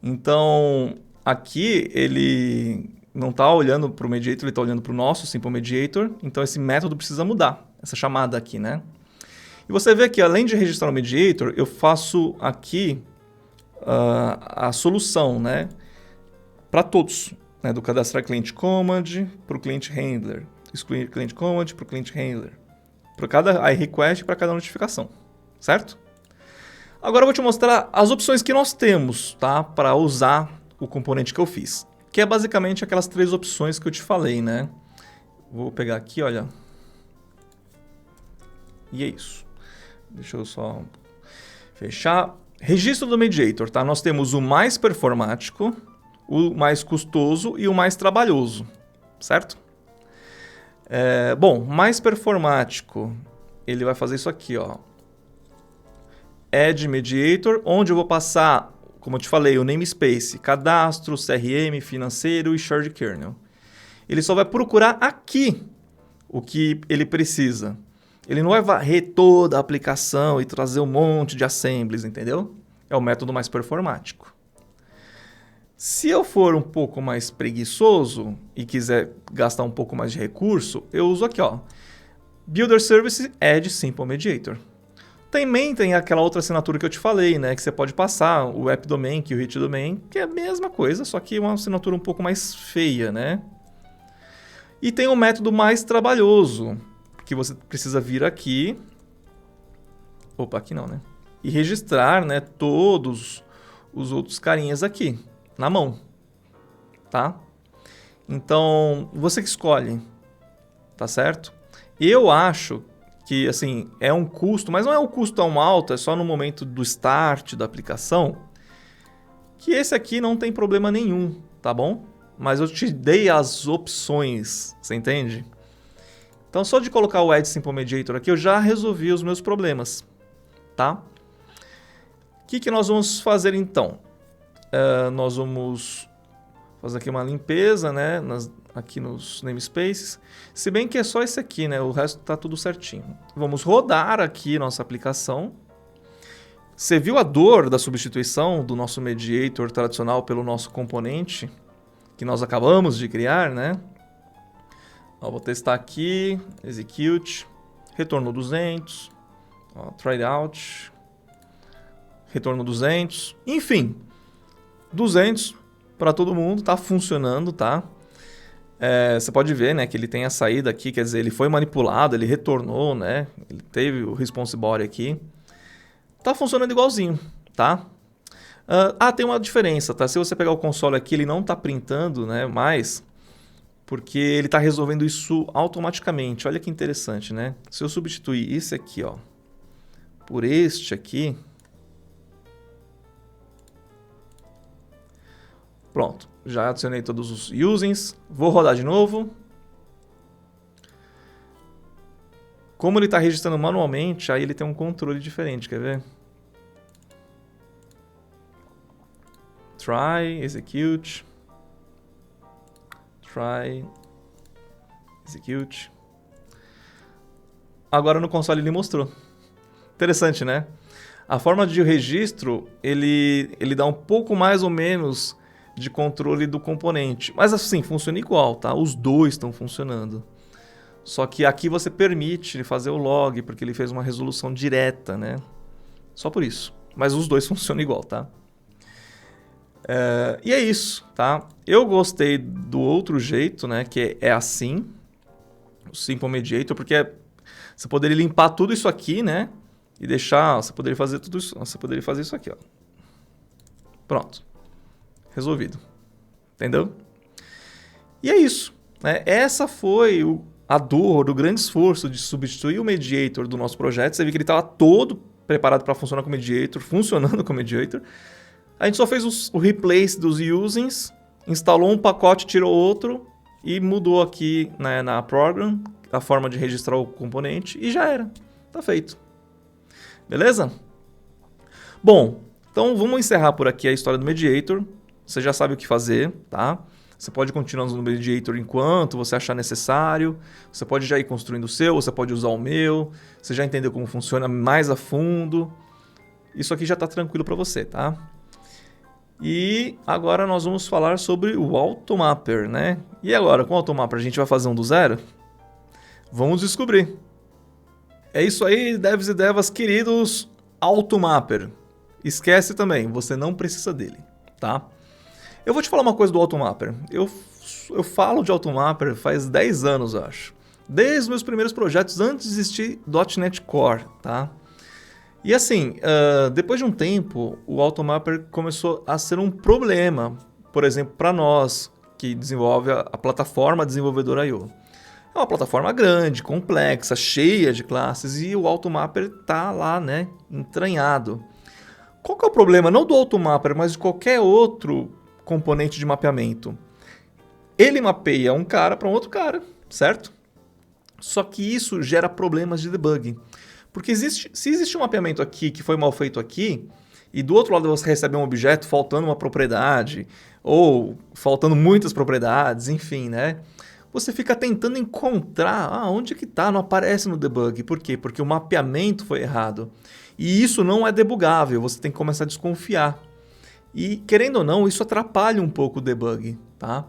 Então, aqui ele não está olhando para o mediator, ele está olhando para o nosso simple mediator. Então, esse método precisa mudar, essa chamada aqui, né? E você vê que, além de registrar o mediator, eu faço aqui a solução, né? Para todos, né? Do cadastrar cliente command para o cliente handler, excluir cliente command para o cliente handler, para cada request e para cada notificação, certo? Agora eu vou te mostrar as opções que nós temos, tá? Para usar o componente que eu fiz, que é basicamente aquelas 3 opções que eu te falei, né? Vou pegar aqui, olha. E é isso. Deixa eu só fechar. Registro do mediator, tá? Nós temos o mais performático, o mais custoso e o mais trabalhoso, certo? Bom, mais performático, ele vai fazer isso aqui, ó. Add mediator, onde eu vou passar, como eu te falei, o namespace, cadastro, CRM, financeiro e shared kernel. Ele só vai procurar aqui o que ele precisa. Ele não vai varrer toda a aplicação e trazer um monte de assemblies, entendeu? É o método mais performático. Se eu for um pouco mais preguiçoso e quiser gastar um pouco mais de recurso, eu uso aqui, ó, Builder Service Add Simple Mediator. Também tem aquela outra assinatura que eu te falei, né, que você pode passar, o App Domain e o Hit Domain, que é a mesma coisa, só que uma assinatura um pouco mais feia, né? E tem um método mais trabalhoso, que você precisa vir aqui, opa, aqui não, né? E registrar, né, todos os outros carinhas aqui, na mão, tá? Então, você que escolhe, tá certo? Eu acho que, assim, é um custo, mas não é um custo tão alto, é só no momento do start da aplicação, que esse aqui não tem problema nenhum, tá bom? Mas eu te dei as opções, você entende? Então, só de colocar o Add Simple Mediator aqui, eu já resolvi os meus problemas, tá? O que nós vamos fazer, então? Nós vamos fazer aqui uma limpeza, né? Aqui nos namespaces. Se bem que é só esse aqui, né? O resto está tudo certinho. Vamos rodar aqui nossa aplicação. Você viu a dor da substituição do nosso mediator tradicional pelo nosso componente que nós acabamos de criar, né? Ó, vou testar aqui, execute, retorno 200, ó, try out, retorno 200, enfim, 200 para todo mundo, tá funcionando, tá? Você pode ver, né, que ele tem a saída aqui, quer dizer, ele foi manipulado, ele retornou, né? Ele teve o response body aqui. Tá funcionando igualzinho, tá? Tem uma diferença, tá? Se você pegar o console aqui, ele não tá printando, né, mais, porque ele tá resolvendo isso automaticamente. Olha que interessante, né? Se eu substituir esse aqui, ó, por este aqui, pronto, já adicionei todos os usings. Vou rodar de novo. Como ele está registrando manualmente, aí ele tem um controle diferente, quer ver? Try, execute. Try, execute. Agora no console ele mostrou. Interessante, né? A forma de registro, ele dá um pouco mais ou menos de controle do componente. Mas assim, funciona igual, tá? Os dois estão funcionando. Só que aqui você permite fazer o log, porque ele fez uma resolução direta, né? Só por isso. Mas os dois funcionam igual, tá? E é isso, tá? Eu gostei do outro jeito, né? Que é assim, o Simple Mediator, porque você poderia limpar tudo isso aqui, né? E deixar, você poderia fazer tudo isso, você poderia fazer isso aqui, ó. Pronto. Resolvido. Entendeu? E é isso, né? Essa foi a dor, o grande esforço de substituir o Mediator do nosso projeto. Você viu que ele estava todo preparado para funcionar com o Mediator, funcionando com o Mediator. A gente só fez o replace dos usings, instalou um pacote, tirou outro e mudou aqui, né, na program a forma de registrar o componente e já era. Tá feito. Beleza? Bom, então vamos encerrar por aqui a história do Mediator. Você já sabe o que fazer, tá? Você pode continuar usando o Mediator enquanto você achar necessário. Você pode já ir construindo o seu, você pode usar o meu. Você já entendeu como funciona mais a fundo. Isso aqui já está tranquilo para você, tá? E agora nós vamos falar sobre o Automapper, né? E agora, com o Automapper, a gente vai fazer um do zero? Vamos descobrir. É isso aí, devs e devas queridos, Automapper. Esquece também, você não precisa dele, tá? Eu vou te falar uma coisa do Automapper. Eu falo de Automapper faz 10 anos, eu acho. Desde os meus primeiros projetos, antes de existir .NET Core, tá? E assim, depois de um tempo, o Automapper começou a ser um problema, por exemplo, para nós que desenvolve a plataforma Desenvolvedor.io. É uma plataforma grande, complexa, cheia de classes e o Automapper está lá, né, entranhado. Qual que é o problema? Não do Automapper, mas de qualquer outro componente de mapeamento. Ele mapeia um cara para um outro cara, certo? Só que isso gera problemas de debug. Porque se existe um mapeamento aqui que foi mal feito aqui, e do outro lado você recebe um objeto faltando uma propriedade, ou faltando muitas propriedades, enfim, né? Você fica tentando encontrar onde que tá, não aparece no debug. Por quê? Porque o mapeamento foi errado. E isso não é debugável, você tem que começar a desconfiar. E, querendo ou não, isso atrapalha um pouco o debug, tá?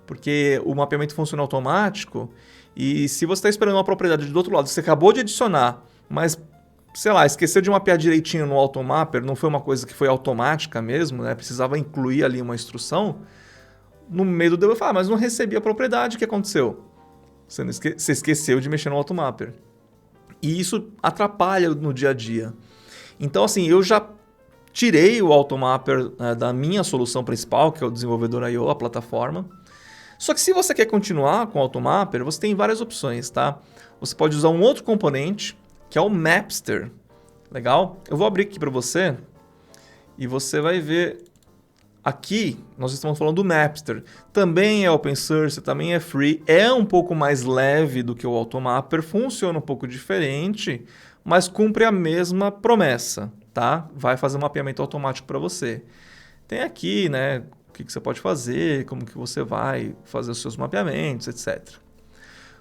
Porque o mapeamento funciona automático, e se você está esperando uma propriedade do outro lado, você acabou de adicionar, mas, sei lá, esqueceu de mapear direitinho no Automapper, não foi uma coisa que foi automática mesmo, né? Precisava incluir ali uma instrução. No meio do debug, mas não recebi a propriedade, o que aconteceu? Você esqueceu de mexer no Automapper. E isso atrapalha no dia a dia. Então, assim, eu já tirei o Automapper da minha solução principal, que é o Desenvolvedor.io, a plataforma. Só que se você quer continuar com o Automapper, você tem várias opções, tá? Você pode usar um outro componente, que é o Mapster. Legal? Eu vou abrir aqui para você e você vai ver. Aqui nós estamos falando do Mapster. Também é open source, também é free. É um pouco mais leve do que o Automapper, funciona um pouco diferente, mas cumpre a mesma promessa, tá? Vai fazer um mapeamento automático para você. Tem aqui, né, o que você pode fazer, como que você vai fazer os seus mapeamentos, etc.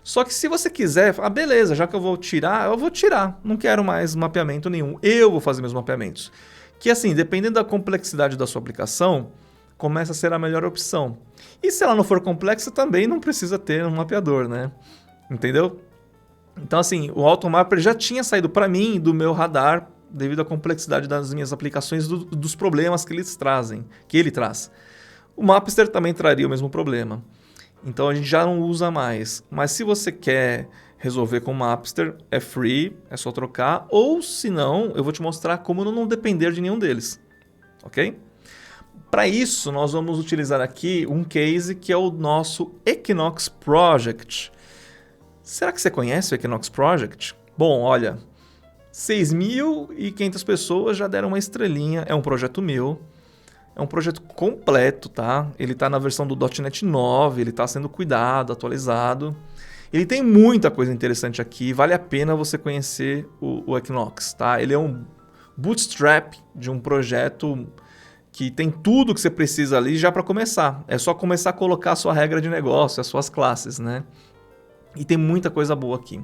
Só que se você quiser, beleza, já que eu vou tirar. Não quero mais mapeamento nenhum. Eu vou fazer meus mapeamentos. Que assim, dependendo da complexidade da sua aplicação, começa a ser a melhor opção. E se ela não for complexa, também não precisa ter um mapeador, né? Entendeu? Então assim, o Automapper já tinha saído para mim do meu radar devido à complexidade das minhas aplicações, dos problemas que ele traz. O Mapster também traria o mesmo problema. Então a gente já não usa mais. Mas se você quer resolver com o Mapster, é free, é só trocar. Ou se não, eu vou te mostrar como não depender de nenhum deles. Ok? Para isso, nós vamos utilizar aqui um case que é o nosso Equinox Project. Será que você conhece o Equinox Project? Bom, olha, 6.500 pessoas já deram uma estrelinha. É um projeto meu. É um projeto completo, tá? Ele está na versão do .NET 9, ele está sendo cuidado, atualizado. Ele tem muita coisa interessante aqui, vale a pena você conhecer o Equinox, tá? Ele é um bootstrap de um projeto que tem tudo que você precisa ali já para começar. É só começar a colocar a sua regra de negócio, as suas classes, né? E tem muita coisa boa aqui.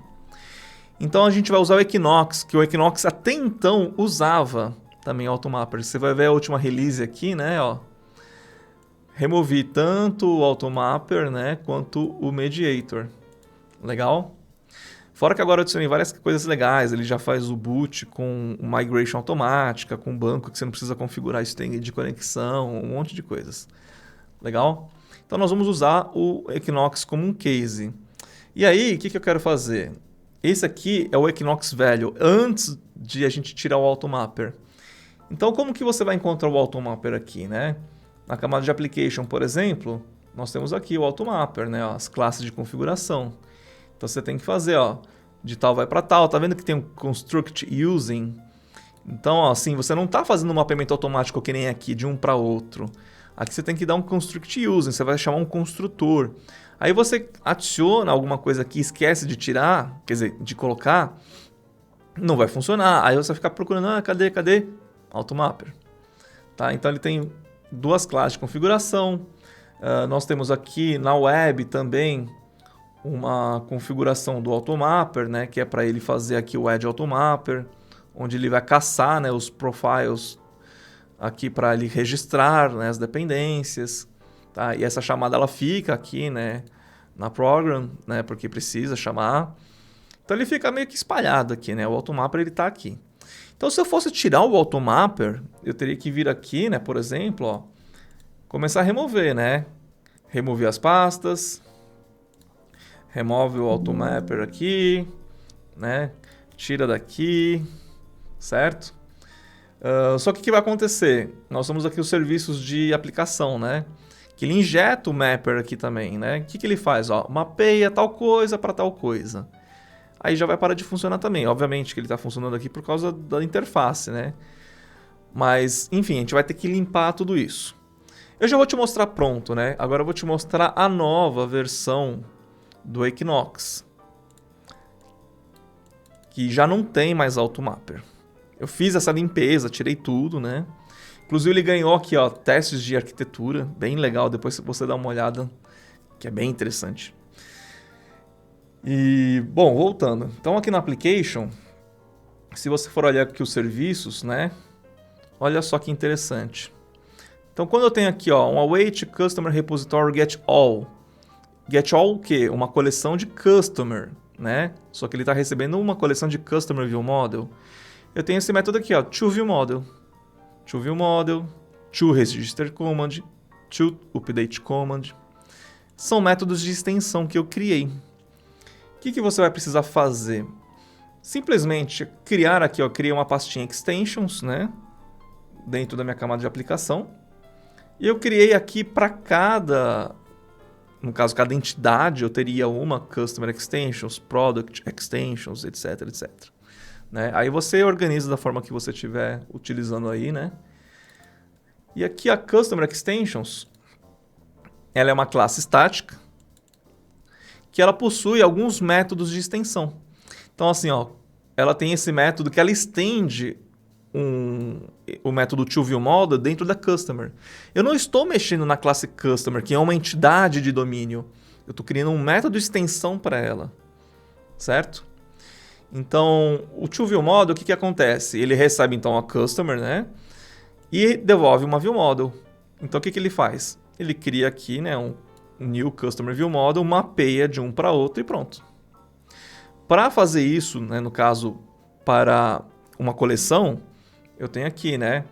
Então a gente vai usar o Equinox, que o Equinox até então usava também o Automapper. Você vai ver a última release aqui, né, ó. Removi tanto o Automapper, né, quanto o Mediator. Legal? Fora que agora eu adicionei várias coisas legais, ele já faz o boot com migration automática, com banco que você não precisa configurar string de conexão, um monte de coisas. Legal? Então nós vamos usar o Equinox como um case. E aí, o que eu quero fazer? Esse aqui é o Equinox velho, antes de a gente tirar o Automapper. Então como que você vai encontrar o Automapper aqui, né? Na camada de application, por exemplo, nós temos aqui o Automapper, né? As classes de configuração. Então você tem que fazer, ó, de tal vai para tal. Tá vendo que tem um construct using? Então, ó, assim, você não está fazendo um mapeamento automático que nem aqui, de um para outro. Aqui você tem que dar um construct using, você vai chamar um construtor. Aí você adiciona alguma coisa aqui, esquece de tirar, quer dizer, de colocar, não vai funcionar. Aí você vai ficar procurando, cadê? Automapper. Tá? Então ele tem duas classes de configuração. Nós temos aqui na web também uma configuração do Automapper, né, que é para ele fazer aqui o Add Automapper, onde ele vai caçar, né, os profiles aqui para ele registrar, né, as dependências. Tá? E essa chamada ela fica aqui, né, na program, né, porque precisa chamar. Então ele fica meio que espalhado aqui, né? O Automapper ele está aqui. Então se eu fosse tirar o Automapper, eu teria que vir aqui, né, por exemplo, ó, começar a remover, né? Remover as pastas, remove o Automapper aqui, né? Tira daqui, certo? Só que o que vai acontecer? Nós temos aqui os serviços de aplicação, né? Que ele injeta o mapper aqui também, né? O que ele faz? Ó, mapeia tal coisa para tal coisa. Aí já vai parar de funcionar também. Obviamente que ele está funcionando aqui por causa da interface, né? Mas, enfim, a gente vai ter que limpar tudo isso. Eu já vou te mostrar pronto, né? Agora eu vou te mostrar a nova versão do Equinox, que já não tem mais Automapper. Eu fiz essa limpeza, tirei tudo, né? Inclusive ele ganhou aqui, ó, testes de arquitetura, bem legal, depois você dá uma olhada, que é bem interessante. E, bom, voltando. Então aqui no Application, se você for olhar aqui os serviços, né? Olha só que interessante. Então quando eu tenho aqui, ó, um await customer repository get all. Get all o quê? Uma coleção de customer, né? Só que ele está recebendo uma coleção de customer view model. Eu tenho esse método aqui, ó, toViewModel. toViewModel, toRegisterCommand, toUpdateCommand. São métodos de extensão que eu criei. O que você vai precisar fazer? Simplesmente criar aqui, ó, criei uma pastinha extensions, né? Dentro da minha camada de aplicação. E eu criei aqui para cada, no caso, cada entidade, eu teria uma Customer Extensions, Product Extensions, etc, etc. Né? Aí você organiza da forma que você estiver utilizando aí, né? E aqui a Customer Extensions, ela é uma classe estática, que ela possui alguns métodos de extensão. Então assim, ó, ela tem esse método que ela estende o método toViewModel dentro da Customer. Eu não estou mexendo na classe Customer, que é uma entidade de domínio. Eu estou criando um método de extensão para ela, certo? Então, o toViewModel, o que acontece? Ele recebe então a Customer, né? E devolve uma ViewModel. Então, o que ele faz? Ele cria aqui, né, um New Customer ViewModel, mapeia de um para outro e pronto. Para fazer isso, né, no caso, para uma coleção, eu tenho aqui, né?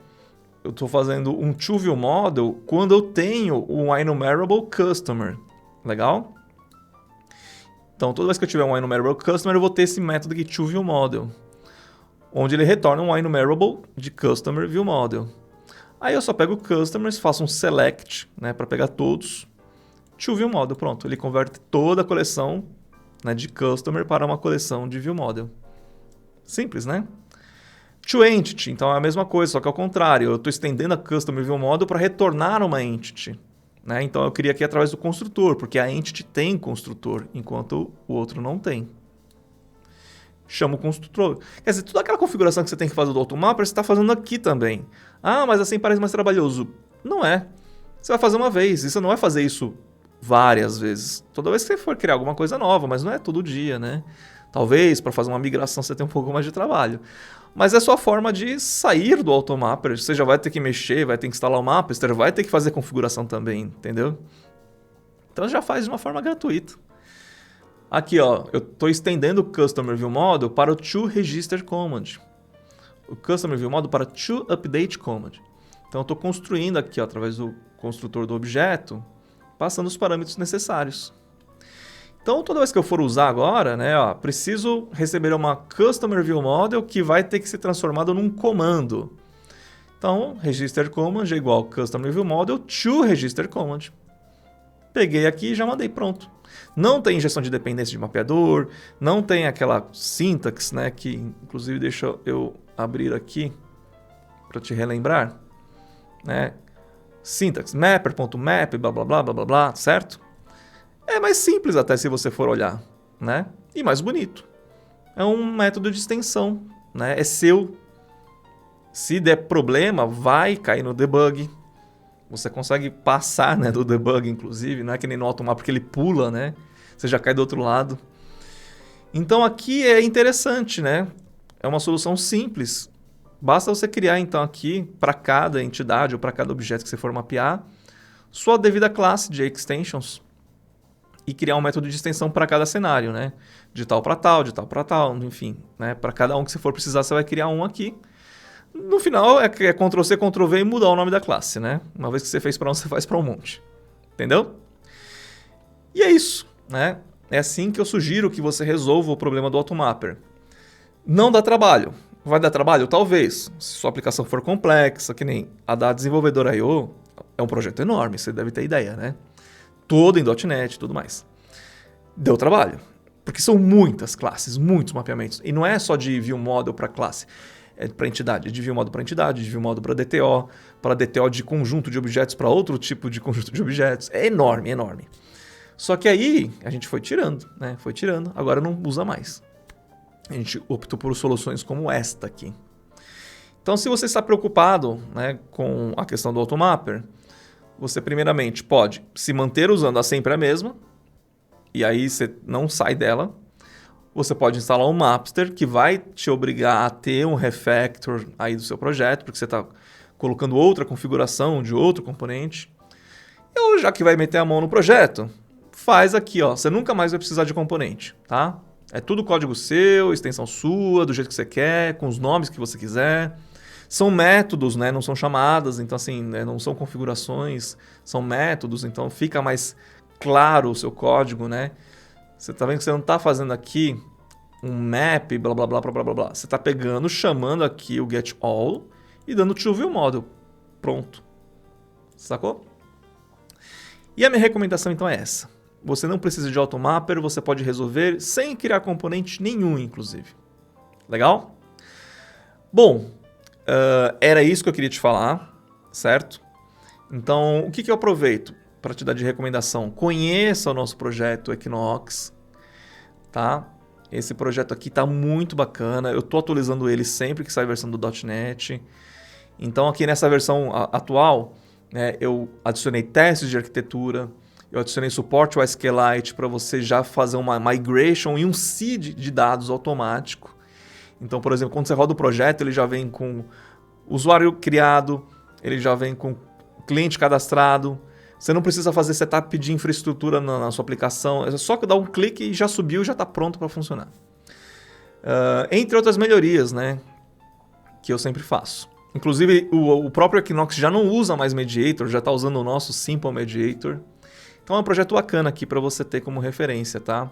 Eu estou fazendo um toViewModel quando eu tenho um enumerable customer. Legal? Então, toda vez que eu tiver um enumerable customer, eu vou ter esse método aqui, toViewModel, onde ele retorna um enumerable de customer ViewModel. Aí eu só pego customers, faço um select, né, para pegar todos, toViewModel, pronto. Ele converte toda a coleção, né, de customer para uma coleção de ViewModel. Simples, né? ToEntity, então é a mesma coisa, só que ao contrário. Eu estou estendendo a Customer ViewModel para retornar uma Entity. Né? Então eu crio aqui através do construtor, porque a Entity tem construtor, enquanto o outro não tem. Chama o construtor. Quer dizer, toda aquela configuração que você tem que fazer do Automapper, você está fazendo aqui também. Ah, mas assim parece mais trabalhoso. Não é. Você vai fazer uma vez, e você não vai fazer isso várias vezes. Toda vez que você for criar alguma coisa nova, mas não é todo dia, né? Talvez para fazer uma migração você tenha um pouco mais de trabalho. Mas é só a forma de sair do Automapper. Você já vai ter que mexer, vai ter que instalar o Mapster, vai ter que fazer configuração também, entendeu? Então já faz de uma forma gratuita. Aqui, ó, eu estou estendendo o Customer View Model para o ToRegister Command. O Customer View Model para ToUpdate Command. Então eu estou construindo aqui, ó, através do construtor do objeto, passando os parâmetros necessários. Então toda vez que eu for usar agora, né, ó, preciso receber uma Customer View Model que vai ter que ser transformado num comando. Então Register Command é igual Customer View Model ToRegister Command. Peguei aqui e já mandei, pronto. Não tem injeção de dependência de mapeador, não tem aquela syntax, né, que inclusive deixa eu abrir aqui para te relembrar, né? Syntax mapper.map, blá blá blá blá blá blá, certo? É mais simples até se você for olhar, né? E mais bonito. É um método de extensão, né? É seu. Se der problema, vai cair no debug. Você consegue passar, né, do debug, inclusive. Não é que nem no Automapper porque ele pula, né? Você já cai do outro lado. Então aqui é interessante, né? É uma solução simples. Basta você criar, então, aqui, para cada entidade ou para cada objeto que você for mapear, sua devida classe de extensions e criar um método de extensão para cada cenário, né? De tal para tal, enfim, né? Para cada um que você for precisar, você vai criar um aqui. No final, é Ctrl+C, Ctrl+V e mudar o nome da classe, né? Uma vez que você fez para um, você faz para um monte. Entendeu? E é isso, né? É assim que eu sugiro que você resolva o problema do Automapper. Não dá trabalho. Vai dar trabalho? Talvez. Se sua aplicação for complexa, que nem a da desenvolvedora I.O., é um projeto enorme, você deve ter ideia, né? Todo em .NET e tudo mais. Deu trabalho. Porque são muitas classes, muitos mapeamentos. E não é só de view model para classe. É para entidade, de view model para entidade, de view model para DTO de conjunto de objetos para outro tipo de conjunto de objetos. É enorme, enorme. Só que aí a gente foi tirando, né? Foi tirando, agora não usa mais. A gente optou por soluções como esta aqui. Então, se você está preocupado, né, com a questão do Automapper, você primeiramente pode se manter usando a sempre a mesma, e aí você não sai dela. Você pode instalar um Mapster, que vai te obrigar a ter um refactor aí do seu projeto, porque você está colocando outra configuração de outro componente. Ou já que vai meter a mão no projeto, faz aqui, ó. Você nunca mais vai precisar de componente, tá? É tudo código seu, extensão sua, do jeito que você quer, com os nomes que você quiser. São métodos, né? Não são chamadas, então assim, né? Não são configurações, são métodos, então fica mais claro o seu código, né? Você está vendo que você não está fazendo aqui um map, blá, blá, blá, blá, blá, blá. Você está pegando, chamando aqui o getAll e dando ToViewModel. Pronto. Sacou? E a minha recomendação, então, é essa. Você não precisa de Automapper, você pode resolver sem criar componente nenhum, inclusive. Legal? Bom, era isso que eu queria te falar, certo? Então, o que eu aproveito para te dar de recomendação? Conheça o nosso projeto Equinox, tá? Esse projeto aqui está muito bacana, eu estou atualizando ele sempre que sai a versão do .NET. Então aqui nessa versão atual, né, eu adicionei testes de arquitetura, eu adicionei suporte ao SQLite para você já fazer uma migration e um seed de dados automático. Então, por exemplo, quando você roda o projeto, ele já vem com usuário criado, ele já vem com cliente cadastrado. Você não precisa fazer setup de infraestrutura na sua aplicação. É só dar um clique e já subiu e já está pronto para funcionar. Entre outras melhorias, né, que eu sempre faço. Inclusive, o próprio Equinox já não usa mais Mediator, já está usando o nosso Simple Mediator. Então é um projeto bacana aqui para você ter como referência, tá?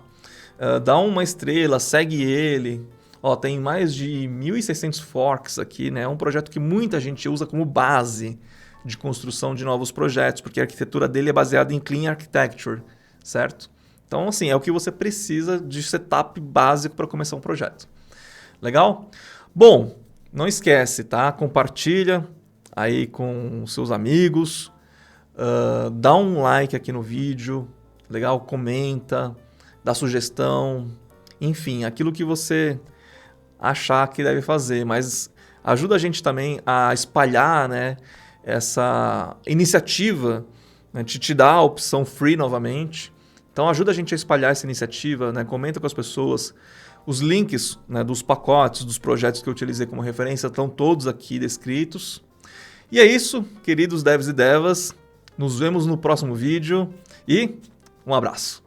Dá uma estrela, segue ele. Ó, tem mais de 1.600 forks aqui, né? É um projeto que muita gente usa como base de construção de novos projetos, porque a arquitetura dele é baseada em Clean Architecture, certo? Então, assim, é o que você precisa de setup básico para começar um projeto. Legal? Bom, não esquece, tá? Compartilha aí com seus amigos, dá um like aqui no vídeo, legal? Comenta, dá sugestão, enfim, aquilo que você achar que deve fazer, mas ajuda a gente também a espalhar, né, essa iniciativa, né, te dar a opção free novamente, Então ajuda a gente a espalhar essa iniciativa, né? Comenta com as pessoas. Os links, né, dos pacotes, dos projetos que eu utilizei como referência estão todos aqui descritos. E é isso, queridos devs e devas. Nos vemos no próximo vídeo e um abraço.